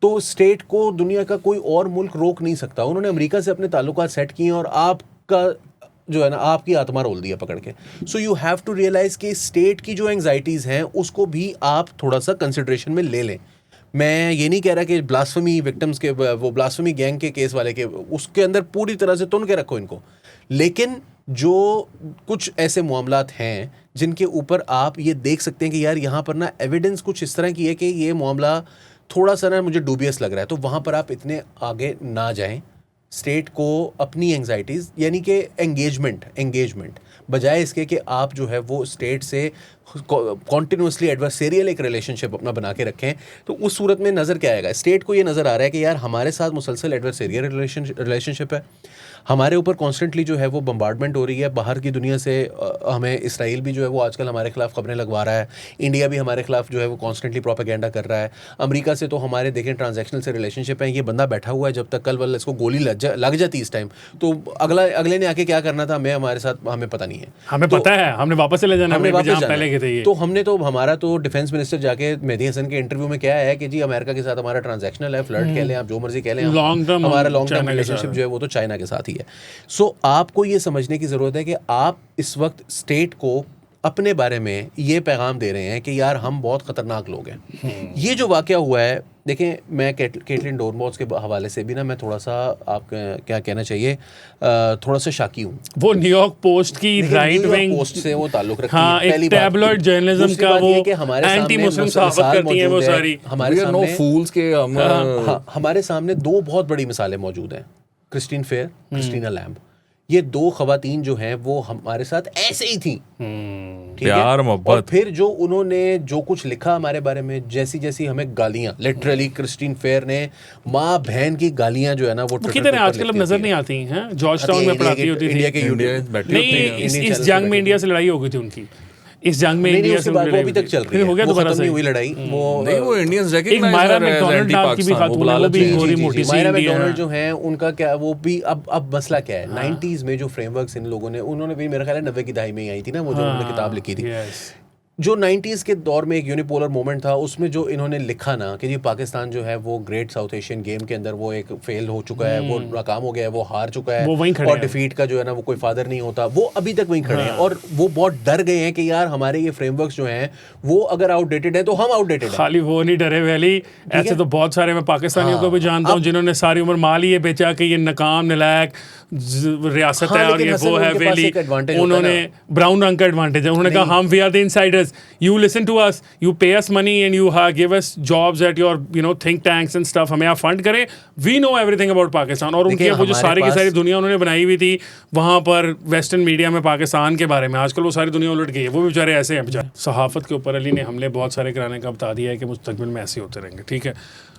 तो स्टेट को दुनिया का कोई और मुल्क रोक नहीं सकता। उन्होंने अमेरिका से अपने ताल्लुकात सेट किए और आपका जो है ना आपकी आत्मा रोल दिया पकड़ के। So you have to realize कि स्टेट की जो एंग्जाइटीज़ हैं उसको भी आप थोड़ा सा कंसिडरेशन में ले लें। मैं ये नहीं कह रहा कि ब्लास्फेमी विक्टिम्स के, वो ब्लास्फेमी गैंग के केस वाले के, उसके अंदर पूरी तरह से तुन के रखो इनको, लेकिन जो कुछ ऐसे मामलात हैं जिनके ऊपर आप ये देख सकते हैं कि यार यहाँ पर ना एविडेंस कुछ इस तरह की है कि ये मामला थोड़ा सा ना मुझे डूबियस लग रहा है, तो वहाँ पर आप इतने आगे ना जाएं। स्टेट को अपनी एंग्जाइटीज़ यानी कि एंगेजमेंट बजाय इसके कि आप जो है वो स्टेट से कॉन्टिन्यूसली एडवर्सेरियल एक रिलेशनशिप अपना बना के रखें, तो उस सूरत में नज़र क्या आएगा? स्टेट को ये नज़र आ रहा है कि यार हमारे साथ मुसलसल एडवर्सेरियल रिलेशनशिप है, हमारे ऊपर कॉन्स्टेंटली जो है वो बम्बार्डमेंट हो रही है बाहर की दुनिया से। हमें इसराइल भी जो है वो आजकल हमारे खिलाफ खबरें लगवा रहा है, इंडिया भी हमारे खिलाफ जो है वो कॉन्स्टेंटली प्रोपेगेंडा कर रहा है, अमेरिका से तो हमारे देखें ट्रांजैक्शनल से रिलेशनशिप है। ये बंदा बैठा हुआ है, जब तक कल वाला इसको गोली लग जाती इस टाइम तो अगले ने आके क्या करना था हमारे साथ हमें पता नहीं है। हमें पता है, हमने वापस चले जाना, हमने वापस पहले के थे ये। तो हमने तो हमारा तो डिफेंस मिनिस्टर जाके मेहदी हसन के इंटरव्यू में क्या है कि जी अमेरिका के साथ हमारा ट्रांजैक्शनल है, फ्लर्ट कह लें आप, जो मर्जी कह लें, हमारा लॉन्ग टर्म रिलेशनशिप जो है वो तो चाइना के साथ ही है। सो आपको ये समझने की ज़रूरत है कि आप इस वक्त स्टेट को अपने बारे में ये पैगाम दे रहे हैं कि यार हम बहुत ख़तरनाक लोग हैं। ये जो वाक़या हुआ है, देखें, मैं केटलिन डोरनबॉस के हवाले से भी ना मैं थोड़ा सा आप क्या कहना चाहिए थोड़ा सा शाकी हूँ। वो न्यूयॉर्क पोस्ट की राइट विंग पोस्ट से वो ताल्लुक रखती हाँ, है, एक टैबलॉइड जर्नलिज्म का वो एंटी मुस्लिम सहाफत करती है वो सारी। हमारे नो फूल्स के हमारे सामने दो बहुत बड़ी मिसालें मौजूद हैं, क्रिस्टीन फेयर, क्रिस्टीना लैम्ब। ये दो खवातीन जो हैं वो हमारे साथ ऐसे ही थी, प्यार मोहब्बत। और फिर जो उन्होंने जो कुछ लिखा हमारे बारे में, जैसी जैसी हमें गालियां, लिटरली क्रिस्टीन फेयर ने माँ बहन की गालियां जो है ना वो कितने आजकल अब नजर नहीं आती हैं। जॉर्ज टाउन में पढ़ाती होती थी, इंडिया के यूनियन नहीं, इस जंग में इंडिया से लड़ाई हो गई थी उनकी, इस जंग में इंडिया से वो अभी तक चल रही है, हो गया दोबारा से हुई लड़ाई। वो इंडियंस एक मायरा मैकडॉनल्ड नाम की भी खातून है, वो भी गोरी मोटी सी मायरा इंडियन मैकडॉनल्ड जो है उनका क्या, वो भी अब मसला क्या है, 90s में जो फ्रेमवर्क्स इन लोगों ने, उन्होंने भी मेरा ख्याल है 90 की दहाई में ही आई थी ना वो जो उन्होंने किताब लिखी थी, जो 90s के दौर में एक यूनिपोलर मोमेंट था, उसमें जो इन्होंने लिखा ना कि जी पाकिस्तान जो है वो ग्रेट साउथ एशियन गेम के अंदर वो एक फेल हो चुका है, वो नाकाम हो गया है, वो हार चुका है, और डिफीट का जो है ना वो कोई फादर नहीं होता, वो अभी तक वहीं खड़े हैं। और वो बहुत डर गए हैं कि यार हमारे ये फ्रेमवर्क्स जो हैं वो अगर आउटडेटेड है तो हम आउटडेटेड हैं। खाली वो नहीं डरे वैली, ऐसे तो बहुत सारे मैं पाकिस्तानियों को भी जानता हूँ जिन्होंने सारी उम्र माल ही ये बेचा कि ये नाकाम नलायक रियासत है और ये वो है वैली, उन्होंने ब्राउन रंग का एडवांटेज है, उन्होंने कहा हम we are the insiders, you listen to us, you pay us money and you give us jobs at your think tanks and stuff, हमें आप फंड करें, we know everything about Pakistan. और उनकी वो जो सारी की सारी दुनिया उन्होंने बनाई हुई थी वहाँ पर वेस्टर्न मीडिया में पाकिस्तान के बारे में, आजकल वो सारी दुनिया उलट गई है, वो बेचारे ऐसे हैं बेचारे। सहाफ़त के ऊपर अली ने हमले बहुत सारे कराने का बता दिया है कि मुस्तकबिल में ऐसे होते रहेंगे, ठीक है,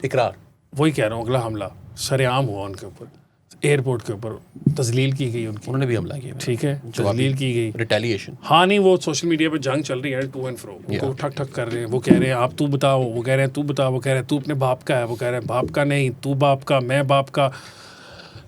इकरार वही कह रहा हूँ, अगला हमला सरेआम हुआ उनके ऊपर, एयरपोर्ट के ऊपर तजलील की गई उनकी, उन्होंने भी हमला किया, ठीक है, तजलील की गई, रिटेलिएशन। हाँ नहीं, वो सोशल मीडिया पे जंग चल रही है, टू एंड फ्रो, उनको ठक ठक कर रहे हैं, वो कह रहे हैं आप तू बताओ, वो कह रहे हैं तू बताओ, वो कह रहे हैं तू अपने बाप का है, वो कह रहे हैं बाप का नहीं, तू बाप का, मैं बाप का।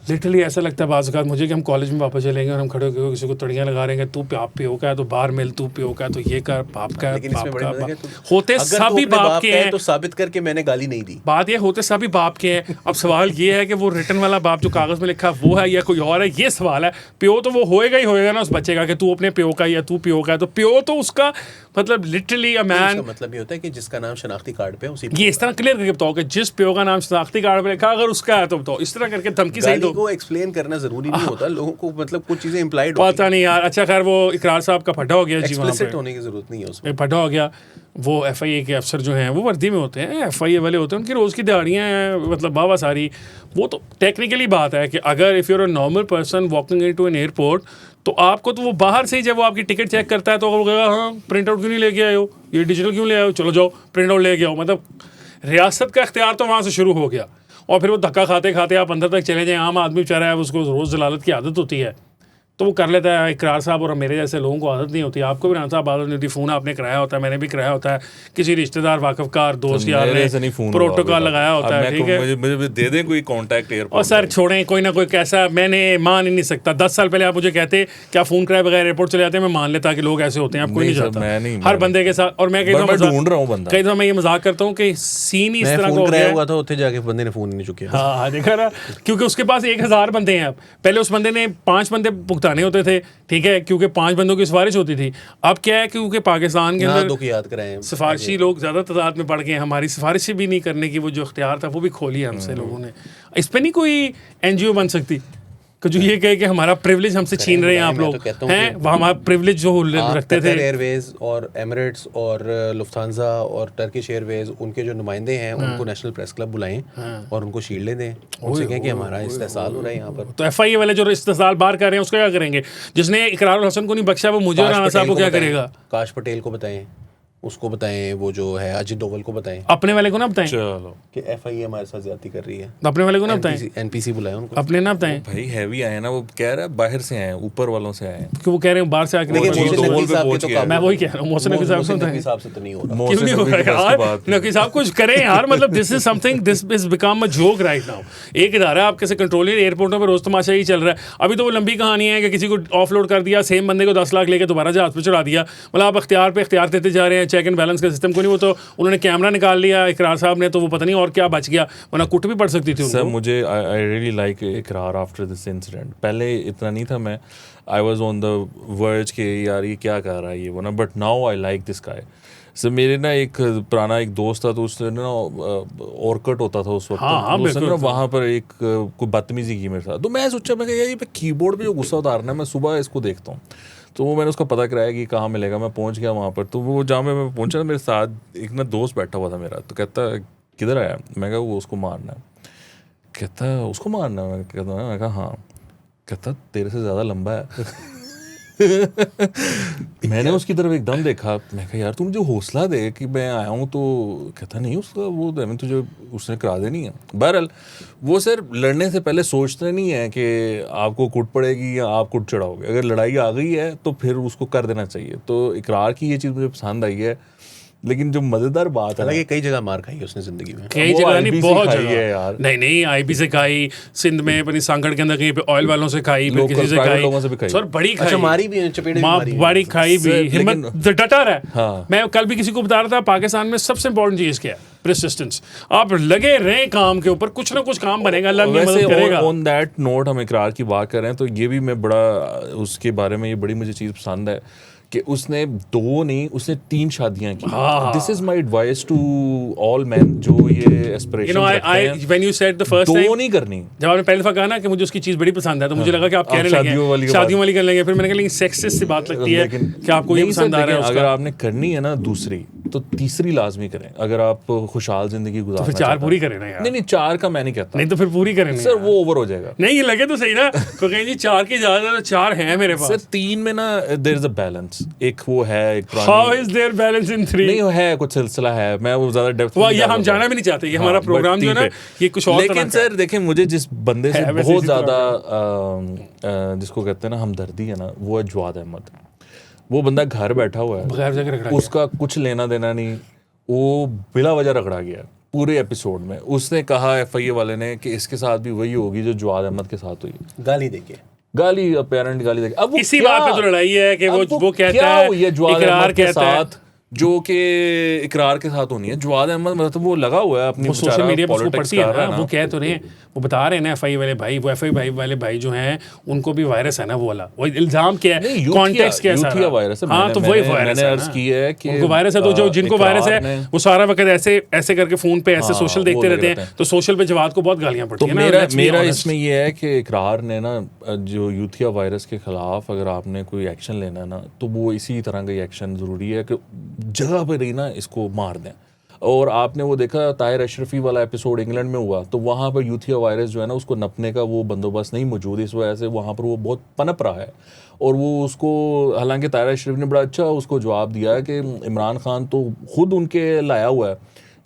लिटरली ऐसा लगता है बाज़ औक़ात मुझे कि हम कॉलेज में वापस चलेंगे और हम खड़े होकर किसी को तड़ियाँ लगा रहे हैं, तू बाप पियो का है तो बाहर मिल, तू पियो का है तो ये कर, बाप का है, बाप का, होते सभी बाप के हैं तो साबित करके मैंने गाली नहीं दी। बात ये होते सभी बाप के हैं। अब सवाल ये है कि वो रिटर्न वाला बाप जो कागज़ में लिखा वो है या कोई और है, ये सवाल है। प्यो तो वो होएगा ही होएगा ना उस बच्चे का कि तू अपने प्यो का या तू प्यो का है, तो प्यो तो उसका मतलब लिटरली अ मैन, मतलब ये होता है कि जिसका नाम शनाख्ती कार्ड पे उसी, ये इस तरह क्लियर करके बताओ कि जिस प्यो का नाम शनाख्ती कार्ड पे लिखा अगर उसका है तो बताओ, इस तरह करके धमकी सही दो। को एक्सप्लेन करना जरूरी नहीं होता, लोगों को मतलब कुछ चीजें इंप्लाइड पता नहीं यार। अच्छा खैर वो इकरार साहब का फटा हो गया जी, वहाँ पे होने की जरूरत नहीं है उसमें, फटा हो गया। वो FIA के अफसर जो हैं वो वर्दी में होते हैं, FIA वाले होते हैं, उनकी रोज़ की दिहाड़ियाँ हैं, मतलब बाबा सारी। वो तो टेक्निकली बात है कि अगर if you're a normal person walking into an airport, तो आपको तो वो बाहर से ही जब वो आपकी टिकट चेक करता है तो वो कहेगा हाँ प्रिंट आउट क्यों नहीं लेके आए हो, ये डिजिटल क्यों ले आए हो, चलो जाओ प्रिंट आउट लेके आओ। मतलब रियासत का इख्तियार तो वहाँ से शुरू हो गया, और फिर वो धक्का खाते खाते आप अंदर तक चले जाएँ। आम आदमी बेचारा है, उसको रोज़ जलालत की आदत होती है तो वो कर लेता है। इकरार साहब और मेरे जैसे लोगों को आदत नहीं होती, आपको भी साहब आदत नहीं होती। फ़ोन आपने कराया होता है, मैंने भी कराया होता है, किसी रिश्तेदार वाकफकार दोस्त यार ने प्रोटोकॉल लगाया होता है, ठीक है, मुझे दे दें कोई कॉन्टैक्ट एयरपोर्ट। और सर छोड़ें, कोई ना कोई कैसा, मैंने मान ही नहीं सकता। 10 साल पहले आप मुझे कहते क्या फ़ोन कराए बगैर एयरपोर्ट चले जाते हैं, मैं मान लेता कि लोग ऐसे होते हैं, आपको नहीं जाता हर बंदे के साथ। और मैं कई दफ़ा मैं ये मजाक करता हूँ कि सीन ही इस तरह का हो गया हुआ था, उत्थे जाके बंदे ने फ़ोन नहीं चुकिया। हाँ देखा ना, क्योंकि उसके पास 1000 बंदे हैं। पहले उस बंदे ने 5 बंदे भुगताने होते थे, ठीक है, क्योंकि 5 बंदों की सिफारिश होती थी। अब क्या है, क्योंकि पाकिस्तान के अंदर याद कराएं सिफारिशी लोग ज़्यादा तादाद में बढ़ गए हैं, हमारी सिफारिशें भी नहीं करने की वो जो इख्तियार था वो भी खोली है हमसे लोगों ने। इस पर नहीं कोई NGO बन सकती, कि जो ये कहे कि हमारा प्रिविलेज हमसे छीन रहे हैं आप मैं लोग तो कहता हूँ हैं, वह हमारा प्रिविलेज जो रखते थे। एयरवेज और एमिरेट्स और लुफ्थांसा और टर्किश एयरवेज, उनके जो नुमाइंदे हैं उनको नेशनल प्रेस क्लब बुलाएं और उनको शील्डें दें, उनसे कहें कि हमारा इस्तेहसाल हो रहा है यहाँ पर। तो FIA वाले जो इस्तेहसाल बाहर कर रहे हैं उसका क्या करेंगे? जिसने इकरारुल हसन को नहीं बख्शा वो मुझे और राणा साहब को क्या करेगा? काश पटेल को बताएं, उसको बताएं, वो जो है अजित डोवल को बताएं, अपने वाले को ना बताएं चलो कि FIA हमारे साथ ज्यादती कर रही है। अपने वाले को ना बताएं, NPC बुलाएं उनको। अपने ना बताएं भाई हैवी आए ना, वो कह रहा है बाहर से आए, ऊपर वालों से आए। कि वो कह रहे हैं बाहर से आके देखिए, मोहसिन मोहसिन डोवल नकवी पे साहब के पहुंच तो गया। काम- मैं वही कह रहा हूँ, मोहसिन नकवी साहब मोहसिन से नकवी साहब से तो नहीं हो रहा। क्यों मोहसिन नहीं हो नकवी रहा की बस की यार? बात नहीं। नकवी साहब कुछ करें यार, मतलब this is something, this is become a joke right now. एक इदारा आपके से कंट्रोल एयरपोर्टों पर रोज तमाशा ही चल रहा है। अभी तो वो लंबी कहानी है कि किसी को ऑफलोड कर दिया, सेम बंदे को 10 लाख लेके दोबारा जहाज पे चढ़ा दिया। मतलब आप अख्तियार पे अख्तियार देते जा रहे हैं, चेक एंड बैलेंस का सिस्टम को नहीं। वो तो उन्होंने कैमरा निकाल लिया इकरार साहब ने, तो वो पता नहीं और क्या बच गया, वरना कुट भी पड़ सकती थी सर उनको। मुझे आई रियली लाइक इकरार आफ्टर दिस इंसिडेंट। पहले इतना नहीं था, मैं I was on the verge के यार ये क्या कर रहा है ये वो ना, but now I like this guy. Sir मेरे ना एक पुराना एक दोस्त था, तो उसने ना ऑर्कट होता था उस वक्त, हाँ, तो उसने ना बिल्कुल। वहाँ पर एक कोई बदतमीजी की मेरे साथ। तो मैं सोचा, मैं यार ये कीबोर्ड पे जो गुस्सा उतारना है, मैं सुबह इसको देखता हूँ। तो वो मैंने उसका पता कराया कि कहाँ मिलेगा। मैं पहुँच गया वहाँ पर। तो वो जहाँ मैं पहुँचा ना, मेरे साथ एक ना दोस्त बैठा हुआ था मेरा। तो कहता किधर आया? मैं कहा वो उसको मारना है। कहता उसको मारना है? मैं कहा हाँ। कहता तेरे से ज़्यादा लंबा है। मैंने उसकी तरफ एकदम देखा। मैं कहा यार तू मुझे हौसला दे कि मैं आया हूँ। तो कहता नहीं उसका वो मैं तुझे उसने करा देनी है। बहरहाल वो सर लड़ने से पहले सोचते नहीं है कि आपको कुट पड़ेगी या आप कुट चढ़ाओगे। अगर लड़ाई आ गई है तो फिर उसको कर देना चाहिए। तो इकरार की ये चीज़ मुझे पसंद आई है। लेकिन जो मज़ेदार बात है, हालांकि कई जगह मार खाई है उसने जिंदगी में। कई वो जगह नहीं, IB से बहुत खाई जगह है यार। नहीं IB से खाई, सिंध में अपनी सांगड़ के अंदर कहीं पे ऑयल वालों से खाई, फिर Local किसी से private खाई, लोगों से भी खाई। सर बड़ी खाई। अच्छा, मारी भी है, चपेटे भी माँ मारी है। बड़ी खाई भी, सर, हिम्मत डटर है। हाँ। मैं कल भी किसी को बता रहा था, पाकिस्तान में सबसे इंपॉर्टेंट चीज़ क्या है? परसिस्टेंस। आप लगे रहें काम के ऊपर, कुछ ना कुछ काम बनेगा, अल्लाह की मदद करेगा। ऑन दैट नोट हम इकरार की बात कर रहे हैं, तो ये भी मैं बड़ा उसके बारे में ये बड़ी मुझे चीज़ पसंद है कि उसने 2 नहीं, उसने 3 शादियां की। This is my advice to all men जो ये एस्पिरेशन रखते हैं। When you said the first 2 time, नहीं करनी। जब आपने पहली दफा कहा ना कि मुझे उसकी चीज़ बड़ी पसंद है, तो मुझे लगा कि आप कहने लगे शादियों वाली की शादियों वाली कर लेंगे। फिर मैंने कहा लेकिन सेक्सिस्ट सी बात लगती है कि आपको ये नहीं सर, पसंद आ रहा है लेकिन अगर उसका। आपने करनी है ना दूसरी, तो तीसरी लाजमी करें अगर आप खुशहाल जिंदगी गुजारना फिर 4 चाहते पूरी हैं। करें ना यार। नहीं 4 का मैं नहीं कहता। नहीं तो फिर पूरी करें ना सर यार। वो ओवर हो जाएगा। नहीं ये लगे तो सही ना, तो कहीं जी 4 की ज्यादा, 4 हैं मेरे सर पास। 3 में ना देयर इज अ बैलेंस। एक वो है एक हाउ पुरानी, इज देयर बैलेंस इन 3? नहीं है कुछ सिलसिला है, मैं वो ज्यादा डेप्थ वो ये हम जाना भी नहीं चाहते, ये हमारा प्रोग्राम जो है ना ये कुछ और तरह लेकिन का है। सर देखें, मुझे जिस बंदे से है वैसे बहुत इसी तरह ज्यादा जिसको कहते हैं ना हमदर्दी है ना, वो है जवाद अहमद। वो बंदा घर बैठा हुआ है, बगैर जगह रगड़ा उसका कुछ लेना देना नहीं, वो बिला वजह रगड़ा गया पूरे एपिसोड में। उसने कहा FIA वाले ने कि इसके साथ भी वही होगी जो जवाद अहमद के साथ हुई। गाली देके गाली, अपेरेंट गाली देके। अब वो इसी क्या- बात पे तो लड़ाई है कि अब वो कहता क्या है हुई है जवाद इकरार अहमद के कहता है। साथ जो कि इकरार के साथ होनी है। जवाद अहमद मतलब वो लगा हुआ है अपनी वो सोशल मीडिया पर उसको पॉलिटिक्स पढ़ती है कर रहा ना, वो कह तो रहे हैं, वो बता रहे हैं ना FIA वाले भाई, वो FIA भाई वाले भाई जो हैं उनको भी वायरस है ना, वो वाला वो इल्जाम क्या है, नहीं, कॉन्टेक्स्ट क्या है यूथिया सारा? वायरस है। हाँ तो वही मैंने वायरस मैंने है अर्ज ना। की है कि उनको वायरस है, तो जो जिनको वायरस इकरार है ने- वो सारा वक्त ऐसे ऐसे करके फोन पे ऐसे हाँ, सोशल वो देखते लगे रहते रहते हैं, हैं। तो सोशल पे जवाब को बहुत गालियां पड़ती तो है ना। मेरा let's be मेरा honest। इसमें ये है कि इकरार ने ना जो यूथिया वायरस के खिलाफ अगर आपने कोई एक्शन लेना है ना, तो वो इसी तरह का एक्शन ज़रूरी है कि जगह पर ही ना इसको मार दें। और आपने वो देखा ताहिर अशरफी वाला एपिसोड इंग्लैंड में हुआ, तो वहाँ पर यूथिया वायरस जो है ना उसको नपने का वो बंदोबस्त नहीं मौजूद, इस वजह से वहाँ पर वो बहुत पनप रहा है। और वो उसको, हालांकि ताहिर अशरफी ने बड़ा अच्छा उसको जवाब दिया है कि इमरान खान तो खुद उनके लाया हुआ है,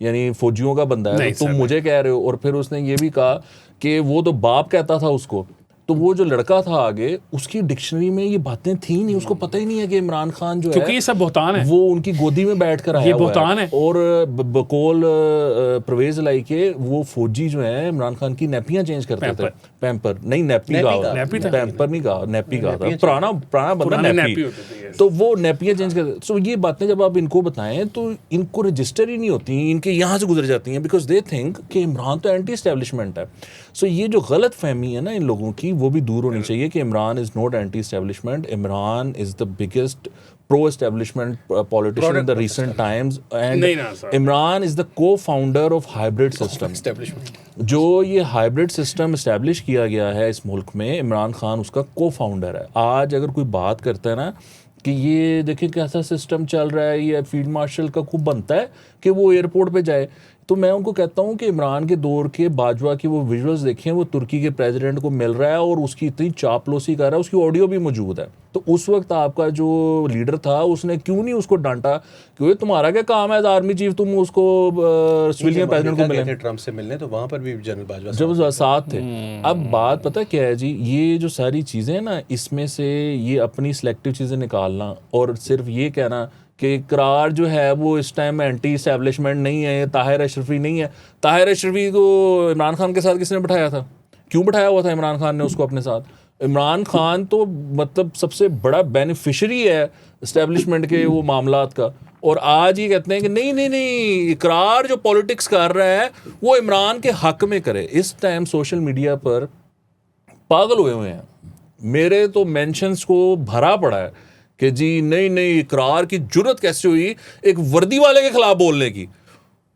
यानी फौजियों का बंदा है, नहीं तो तुम सर, मुझे कह रहे हो। और फिर उसने ये भी कहा कि वो तो बाप कहता था उसको, तो वो जो लड़का था आगे उसकी डिक्शनरी में ये बातें थी नहीं, उसको पता ही नहीं है कि इमरान खान जो क्योंकि है ये सब बहुतान है। वो उनकी गोदी में बैठ कर आया ये हुआ बहुतान है। और बकौल परवेज लाई के वो फौजी जो है इमरान खान की नैपियां चेंज करते थे। पैम्पर नहीं, नैपी नैपी कहा, नैपी था। पैम्पर नहीं कहा, नैपी कहा था। पुराना बंदा पुराने नैपी नैपी, होते थे, yes। तो वो नैपियां चेंज करते। सो ये बातें जब आप इनको बताएं तो इनको रजिस्टर ही नहीं होती, इनके यहाँ से गुजर जाती हैं, बिकॉज दे थिंक कि इमरान तो एंटी एस्टेब्लिशमेंट है। सो ये जो गलत फहमी है ना इन लोगों की, वो भी दूर होनी चाहिए कि Imran is not anti establishment. Imran is the biggest pro establishment politician in the recent times, and नहीं ना sir. Imran is the co-founder of hybrid system. Establishment जो ये हाइब्रिड सिस्टम इस्टेब्लिश किया गया है इस मुल्क में, इमरान खान उसका को-फाउंडर है। आज अगर कोई बात करता है ना कि ये देखिए कैसा सिस्टम चल रहा है, ये फील्ड मार्शल का खूब बनता है कि वो एयरपोर्ट पे जाए, तो मैं उनको कहता हूँ कि इमरान के दौर के बाजवा की वो विजुअल्स देखें, वो तुर्की के प्रेसिडेंट को मिल रहा है और उसकी इतनी चापलूसी कर रहा है, उसकी ऑडियो भी मौजूद है। तो उस वक्त आपका जो लीडर था उसने क्यों नहीं उसको डांटा, क्योंकि तुम्हारा क्या काम है एज आर्मी चीफ, तुम उसको सिविलियन प्रेसिडेंट को मिले ट्रम्प से मिलने, तो वहाँ पर भी जनरल बाजवा जब वो साथ थे। अब बात पता क्या है जी, ये जो सारी चीज़ें हैं ना, इसमें से ये अपनी सिलेक्टिव चीज़ें निकालना और सिर्फ ये कहना कि इकरार जो है वो इस टाइम एंटी इस्टेब्लिशमेंट नहीं है, ताहिर अशरफी नहीं है। ताहिर अशरफी को इमरान खान के साथ किसने बिठाया था? क्यों बिठाया हुआ था इमरान खान ने उसको अपने साथ? इमरान खान तो मतलब सबसे बड़ा बेनिफिशरी है इस्टेब्लिशमेंट के वो मामलात का, और आज ये कहते हैं कि नहीं नहीं नहीं, इकरार जो पॉलिटिक्स कर रहा है वो इमरान के हक में करे। इस टाइम सोशल मीडिया पर पागल हुए हुए हैं, मेरे तो मेंशंस को भरा पड़ा है कि जी नहीं नहीं, इकरार की जुर्रत कैसे हुई एक वर्दी वाले के खिलाफ बोलने की।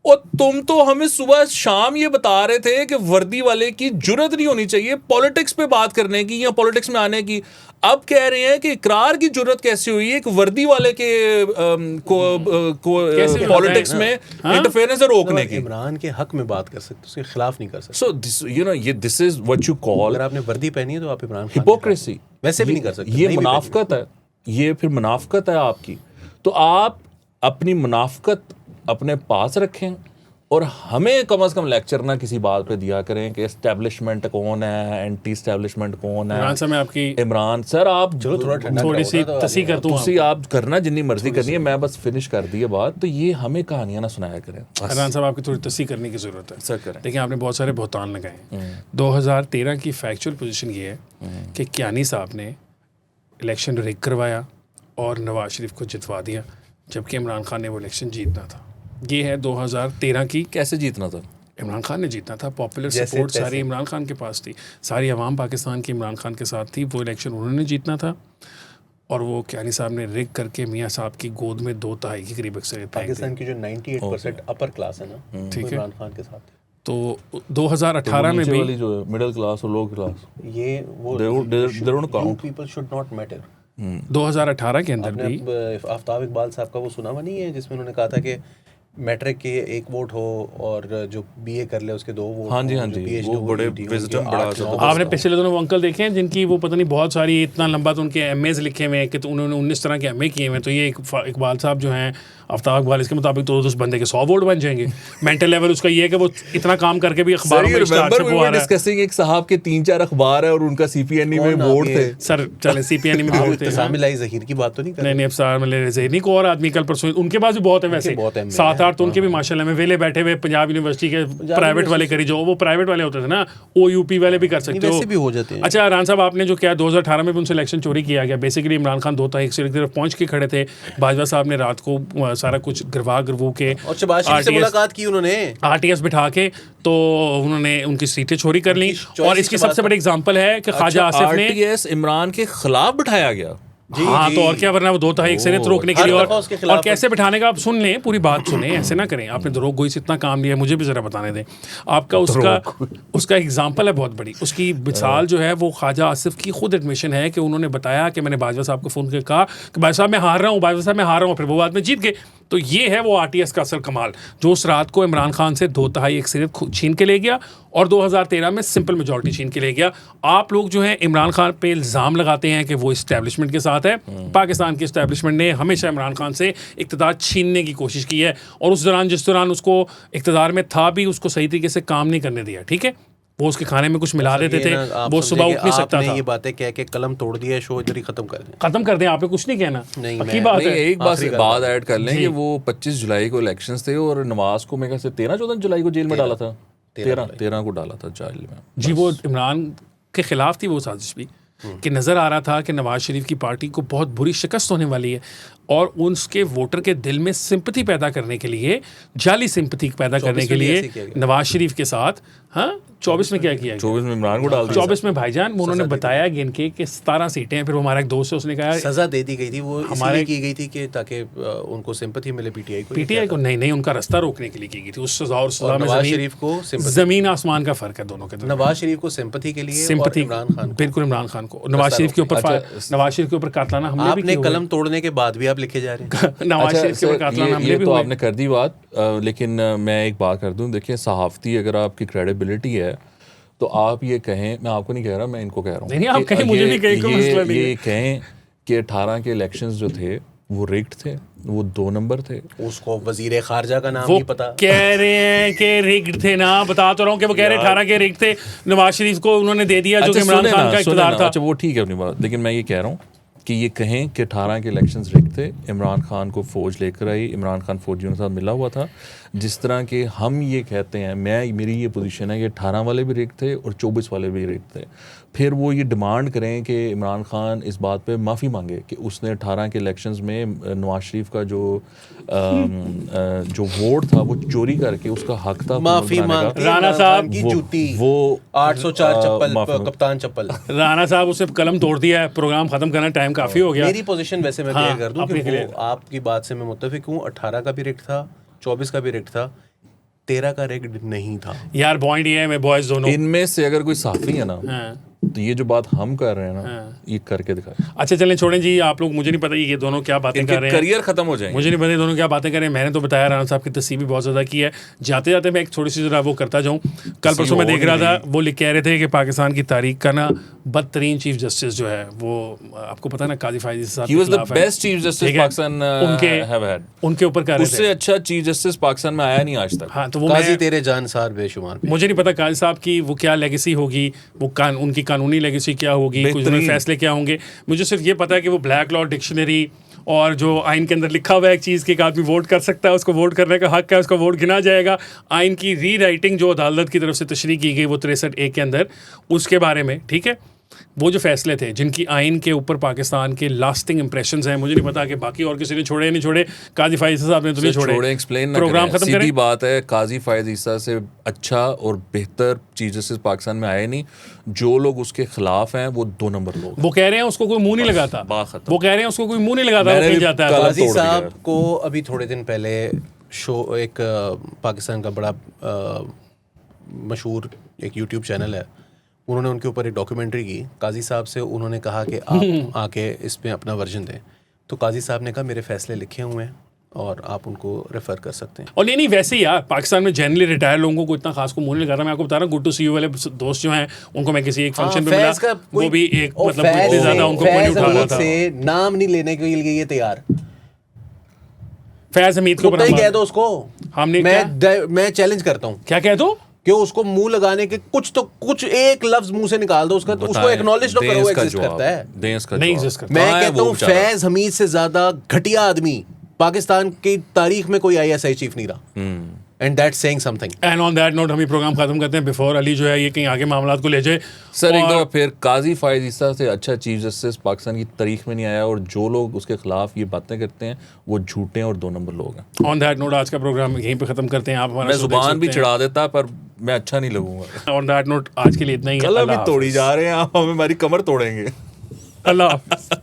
और तुम तो हमें सुबह शाम ये बता रहे थे कि वर्दी वाले की जुर्रत नहीं होनी चाहिए पॉलिटिक्स पे बात करने की या पॉलिटिक्स में आने की। अब कह रहे हैं कि इकरार की जुर्रत कैसे हुई एक वर्दी वाले के पॉलिटिक्स में इंटरफेरेंस से रोकने की। इमरान के हक में बात कर सकते, उसके खिलाफ नहीं कर सकते। सो दिस यू नो, ये this is what you call, अगर आपने वर्दी पहनी है तो आप इमरान खान हिपोक्रेसी। वैसे भी नहीं कर सकते, ये नहीं भी मुनाफकत है, ये फिर मुनाफकत है आपकी। तो आप अपनी मुनाफकत अपने पास रखें और हमें कम से कम लेक्चर ना किसी बात पे दिया करें कि एस्टेब्लिशमेंट कौन है, एंटी एस्टेब्लिशमेंट कौन है। इमरान साहब, मैं आपकी इमरान सर आप चलो थोड़ा ठंडा थोड़ी सी करो ना, तो तसी कर दूं तुसी आप करना जितनी मर्जी करनी है, मैं बस फिनिश कर दी है बात। तो ये हमें कहानियां ना सुनाया करें। इमरान साहब, आपकी थोड़ी तसी करने की ज़रूरत है। सर करें। देखिए, आपने बहुत सारे बहतान लगाए। 2013 की फैक्चुअल पोजीशन ये है कि कियानी साहब ने इलेक्शन रिग करवाया और नवाज शरीफ को जितवा दिया, जबकि इमरान खान ने वो इलेक्शन जीतना था। ये है 2013 की। कैसे जीतना था? इमरान खान ने जीतना था, पॉपुलर जैसे सपोर्ट तैसे। सारी इमरान खान के पास थी, सारी अवाम पाकिस्तान की इमरान खान के साथ थी। वो इलेक्शन उन्होंने जीतना था और वो कियानी साहब ने रिग करके मियाँ साहब की गोद में 2/3 के करीब अक्सरियत फेंक दी। पाकिस्तान की जो 98% अपर क्लास है ना, ठीक वो है। इमरान खान के साथ है। तो 2018 में नीचे भी वाली जो है मिडिल क्लास और लो क्लास, ये वो they don't count. People should not matter. 2018 के अंदर आपने भी अब आफ्ताब इकबाल साहब का वो सुना हुआ नहीं है जिसमें उन्होंने कहा था कि मैट्रिक के 1 वोट हो और जो बीए कर ले उसके 2 वोट। हाँ जी, हो, हाँ जो जी, PhD वो हो, बड़े DD हो, wisdom उनके बड़ा 8 9 ज़बरदस्त। आपने पिछले दिनों वो अंकल देखे हैं जिनकी वो पता नहीं बहुत सारी इतना लंबा तो उनके एमएज लिखे हुए हैं कि तो उन्होंने 19 तरह के एमए किए हुए हैं। तो ये इकबाल साहब जो हैं, आफ्ताब इकबाल, इसके मुताबिक तो उस बंदे के 100 वोट बन जाएंगे। मेंटल लेवल उसका ये है कि वो इतना काम करके भी अखबारों में स्टार्ट से वो आ रहा है। डिस्कसिंग एक साहब के 3-4 अखबार है और उनका सीपीएनई में कौन वोट आप थे। ये- सर चले सीपीएन में भी वोट थे। इत्तेसाम लाई ज़हीर की बात तो नहीं कर नहीं नहीं, अब सार मिले जहनी को और आदमी कल परसों उनके पास भी बहुत है वैसे, बहुत MA 7-8 तो उनके भी माशाल्लाह में वेले बैठे हुए। पंजाब यूनिवर्सिटी के प्राइवेट वाले करी, जो वो प्राइवेट वाले होते थे ना, वो यूपी वाले भी कर सकते हो। वैसे भी हो जाते हैं। अच्छा रान साहब, आपने जो किया 2018 में भी उनसे इलेक्शन चोरी किया गया। बेसिकली इमरान खान 2/3 से एक तरफ पहुंच के खड़े थे, बाजवा साहब ने रात को सारा कुछ गिरवू के और शहबाज शरीफ से मुलाकात की उन्होंने। आरटीएस बिठा के, तो उन्होंने उनकी सीटें चोरी कर ली। उनकी और इसकी सबसे बड़ी एग्जांपल है कि ख्वाजा आसिफ ने, आरटीएस इमरान के खिलाफ बिठाया गया। हाँ तो और क्या, वरना वो 2/3 से रोकने के हर लिए। दफा उसके खिलाफ और कैसे बिठाने का आप सुन लें, पूरी बात सुने, ऐसे ना करें। आपने दरोग गोई से इतना काम लिया, मुझे भी जरा बताने दें। आपका उसका एग्जाम्पल है बहुत बड़ी। उसकी मिसाल जो है वो ख्वाजा आसिफ की खुद एडमिशन है कि उन्होंने बताया कि मैंने बाजवा साहब को फ़ोन करके कहा कि बाजवा साहब मैं हार रहा हूँ, बाजवा साहब मैं हार रहा हूँ, फिर वो बाद में जीत गए। तो ये है वो आरटीएस का असल कमाल, जो उस रात को इमरान खान से 2/3 अक्सरियत छीन के ले गया और 2013 में सिंपल मेजॉरिटी छीन के ले गया। आप लोग जो है इमरान खान पे इल्ज़ाम लगाते हैं कि वो इस्टेब्लिशमेंट के साथ है। पाकिस्तान की इस्टेब्लिशमेंट ने हमेशा इमरान खान से इक़्तिदार छीनने की कोशिश की है और उस दौरान जिस दौरान उसको इक़्तिदार में था भी उसको सही तरीके से काम नहीं करने दिया। ठीक है, वो उसके खाने में कुछ मिला देते थे, वो सुबह उठ नहीं सकता था। ये बातें कह के कलम तोड़ दिया है, शो इधर ही खत्म कर दें। खत्म कर दें, आपने कुछ नहीं कहना। नहीं, पक्की मैं- बात नहीं, है। एक बात ऐड कर लें जी। कि वो 25 जुलाई को इलेक्शंस थे और नवाज को मेरे ख्याल से 13-14 जुलाई को जेल में डाला था। 13 को डाला था जेल में। जी, वो इमरान के खिलाफ थी वो साजिश भी। कि नज़र आ रहा था कि नवाज शरीफ की पार्टी को बहुत बुरी शिकस्त होने वाली है और उसके वोटर के दिल में सिंपैथी पैदा करने के लिए, जाली सिंपैथी पैदा करने के लिए नवाज शरीफ के साथ, हाँ 24 में क्या किया गया? 24 में इमरान को डाल दिया। 24 में भाईजान उन्होंने बताया गिन के कि 17 सीटें हैं। फिर वो हमारा एक दोस्त है, उसने कहा सजा दे दी गई थी, वो हमारे की गई थी कि ताकि उनको सिंपैथी मिले पीटीआई को नहीं उनका रास्ता रोकने के लिए की गई थी। उस सजा और सजा में नवाज शरीफ को जमीन आसमान का फर्क है दोनों के दरमियान। नवाज शरीफ को सिंपैथी के लिए और इमरान खान, बिल्कुल इमरान खान को, नवाज शरीफ के ऊपर कातलाना हमले भी आपने कलम तोड़ने के बाद भी आप लिखे जा रहे हैं। नवाज शरीफ के ऊपर कातलाना हमले भी तो हुए। आपने कर दी बात, लेकिन मैं एक बात कर दूं, देखिए सहाफ़ती अगर आपकी क्रेडिबिलिटी है तो आप ये कहें, मैं आपको नहीं कह रहा, मैं इनको कह रहा हूँ, नहीं आप कहें, मुझे भी कहीं कोई मसला नहीं है। ये कहें कि 18 के इलेक्शंस जो थे वो रिग्ड थे, वो 2 नंबर थे। उसको वजीर खारजा का नाम वो नहीं पता, कह रहे हैं कि रिग्ड थे ना, बता तो रहा हूँ कि वो कह रहे 18 के रिग्ड थे, नवाज शरीफ को उन्होंने दे दिया जो कि इमरान खान का इख्तियार था। अच्छा वो ठीक है अपनी बात, लेकिन मैं ये कह रहा हूँ कि ये कहें कि 18 के इलेक्शंस रिग्ड थे, इमरान खान को फ़ौज लेकर आई, इमरान खान फ़ौजियों के साथ मिला हुआ था, जिस तरह के हम ये कहते हैं, मेरी ये पोजीशन है कि 18 वाले भी रिग्ड थे और 24 वाले भी रिग्ड थे। फिर वो ये डिमांड करें कि इमरान खान इस बात पे माफ़ी मांगे कि उसने 18 के इलेक्शंस में नवाज शरीफ का जो वोट था वो चोरी करके उसका हक था माफी मांगते राणा साहब की जूती, वो 804 चप्पल, कप्तान चप्पल। राणा साहब उसने कलम तोड़ दिया है, प्रोग्राम खत्म करना, टाइम काफ़ी हो गया। मेरी पोजीशन वैसे मैं क्लियर कर दूं कि वो आपकी बात से मैं मुत्तफिक हूँ। 18 का भी रिग्ड था, 24 का भी रिग्ड था, 13 का रिग्ड नहीं था। यार पॉइंट ये है, मैं बॉयज दोनों इनमें से अगर कोई साफ़ी है ना, तो ये जो बात हम कर रहे हैं ना, ये करके दिखाए। अच्छा चलें छोड़ें जी, आप लोग, मुझे नहीं पता ये दोनों क्या बातें कर रहे हैं, करियर खत्म हो जाएंगे। मुझे नहीं पता दोनों क्या बातें कर रहे हैं। मैंने तो बताया राणा साहब की तस्वीर भी बहुत ज़्यादा की है। जाते जाते मैं एक थोड़ी सी जरा वो करता जाऊँ, कल परसों मैं देख रहा था, वो कह रहे थे कि पाकिस्तान की तारीख का ना बदतरीन चीफ जस्टिस जो है वो, आपको पता ना, काजी फायजी साहब, He was the best chief justice Pakistan have had. उनके ऊपर कर रहे थे, उससे अच्छा चीफ जस्टिस पाकिस्तान में आया नहीं आज तक। हाँ, तो वो काजी तेरे जानसार बेशुमार। मुझे नहीं पता काजी साहब की वो क्या लेगेसी होगी, वो उनकी कानूनी लेगेसी क्या होगी, कुछ नए फैसले क्या होंगे। मुझे सिर्फ ये पता है कि वो ब्लैक लॉ डिक्शनरी और जो आइन के अंदर लिखा हुआ है एक चीज़ कि एक आदमी वोट कर सकता है, उसको वोट करने का हक है, उसका वोट गिना जाएगा। आइन की री राइटिंग जो अदालत की तरफ से तशरीह की गई वो 63A के अंदर, उसके बारे में, ठीक है, वो जो फैसले थे जिनकी आइन के ऊपर पाकिस्तान के लास्टिंग इंप्रेशंस हैं। मुझे नहीं पता कि बाकी और किसी ने छोड़े नहीं छोड़े, काजी फायज़ साहब ने तो नहीं छोड़े। एक्सप्लेन प्रोग्राम खत्म करें। सीधी बात है, काजी फायज़ ईसा से अच्छा और बेहतर चीफ जस्टिस पाकिस्तान में आए नहीं। जो लोग उसके खिलाफ हैं वो 2 नंबर लोग। वो कह रहे हैं उसको कोई मुंह नहीं लगाता, वो कह रहे हैं उसको कोई मुंह नहीं लगाता, वो कहीं जाता है। काजी साहब को अभी थोड़े दिन पहले एक पाकिस्तान का बड़ा मशहूर एक यूट्यूब चैनल है, उन्होंने उनके ऊपर एक डॉक्यूमेंट्री की। काजी साहब से उन्होंने कहा कि आप आके इसमें अपना वर्जन दें, तो काजी साहब ने कहा मेरे फैसले लिखे हुए हैं और आप उनको रेफर कर सकते हैं। और नहीं वैसे ही यार, पाकिस्तान में जनरली रिटायर लोगों को इतना खास को मुंह नहीं लगाता। मैं आपको बता रहा हूँ, गुड टू सी यू वाले दोस्त जो हैं उनको मैं किसी एक फंक्शन पे मिला, वो भी एक मतलब इतने ज़्यादा उनको कोई नहीं उठा रहा था, नाम नहीं लेने के लिए ये तैयार। फैज हमीद के ऊपर कह दो उसको, हमने मैं चैलेंज करता हूँ, क्या कह दो कि उसको मुंह लगाने के कुछ एक लफ्ज मुंह से निकाल दो, उसको एक्नॉलेज तो करो, एग्जिस्ट करता है, नहीं एग्जिस्ट करता। मैं कहता हूँ फैज हमीद से ज्यादा घटिया आदमी पाकिस्तान की तारीख में कोई ISI चीफ नहीं रहा। And that's saying something. And on that note हम ये प्रोग्राम खत्म करते हैं बिफोर अली जो है ये कहीं आगे मामला को ले जाए। सर एक दफा फिर काजी फायज़ ईसा से अच्छा चीफ जस्टिस पाकिस्तान की तारीख में नहीं आया, और जो लोग उसके खिलाफ ये बातें करते हैं वो झूठे और 2 नंबर लोग हैं। ऑन दैट नोट आज का प्रोग्राम यहीं पे खत्म करते हैं। आप हमारा मैं जुबान भी चढ़ा देता पर मैं अच्छा नहीं लगूंगा। ऑन दैट नोट आज के लिए इतना ही है। कल अभी तोड़ी जा रहे हैं आप, हमें हमारी कमर तोड़ेंगे। अल्लाह हाफ़िज़।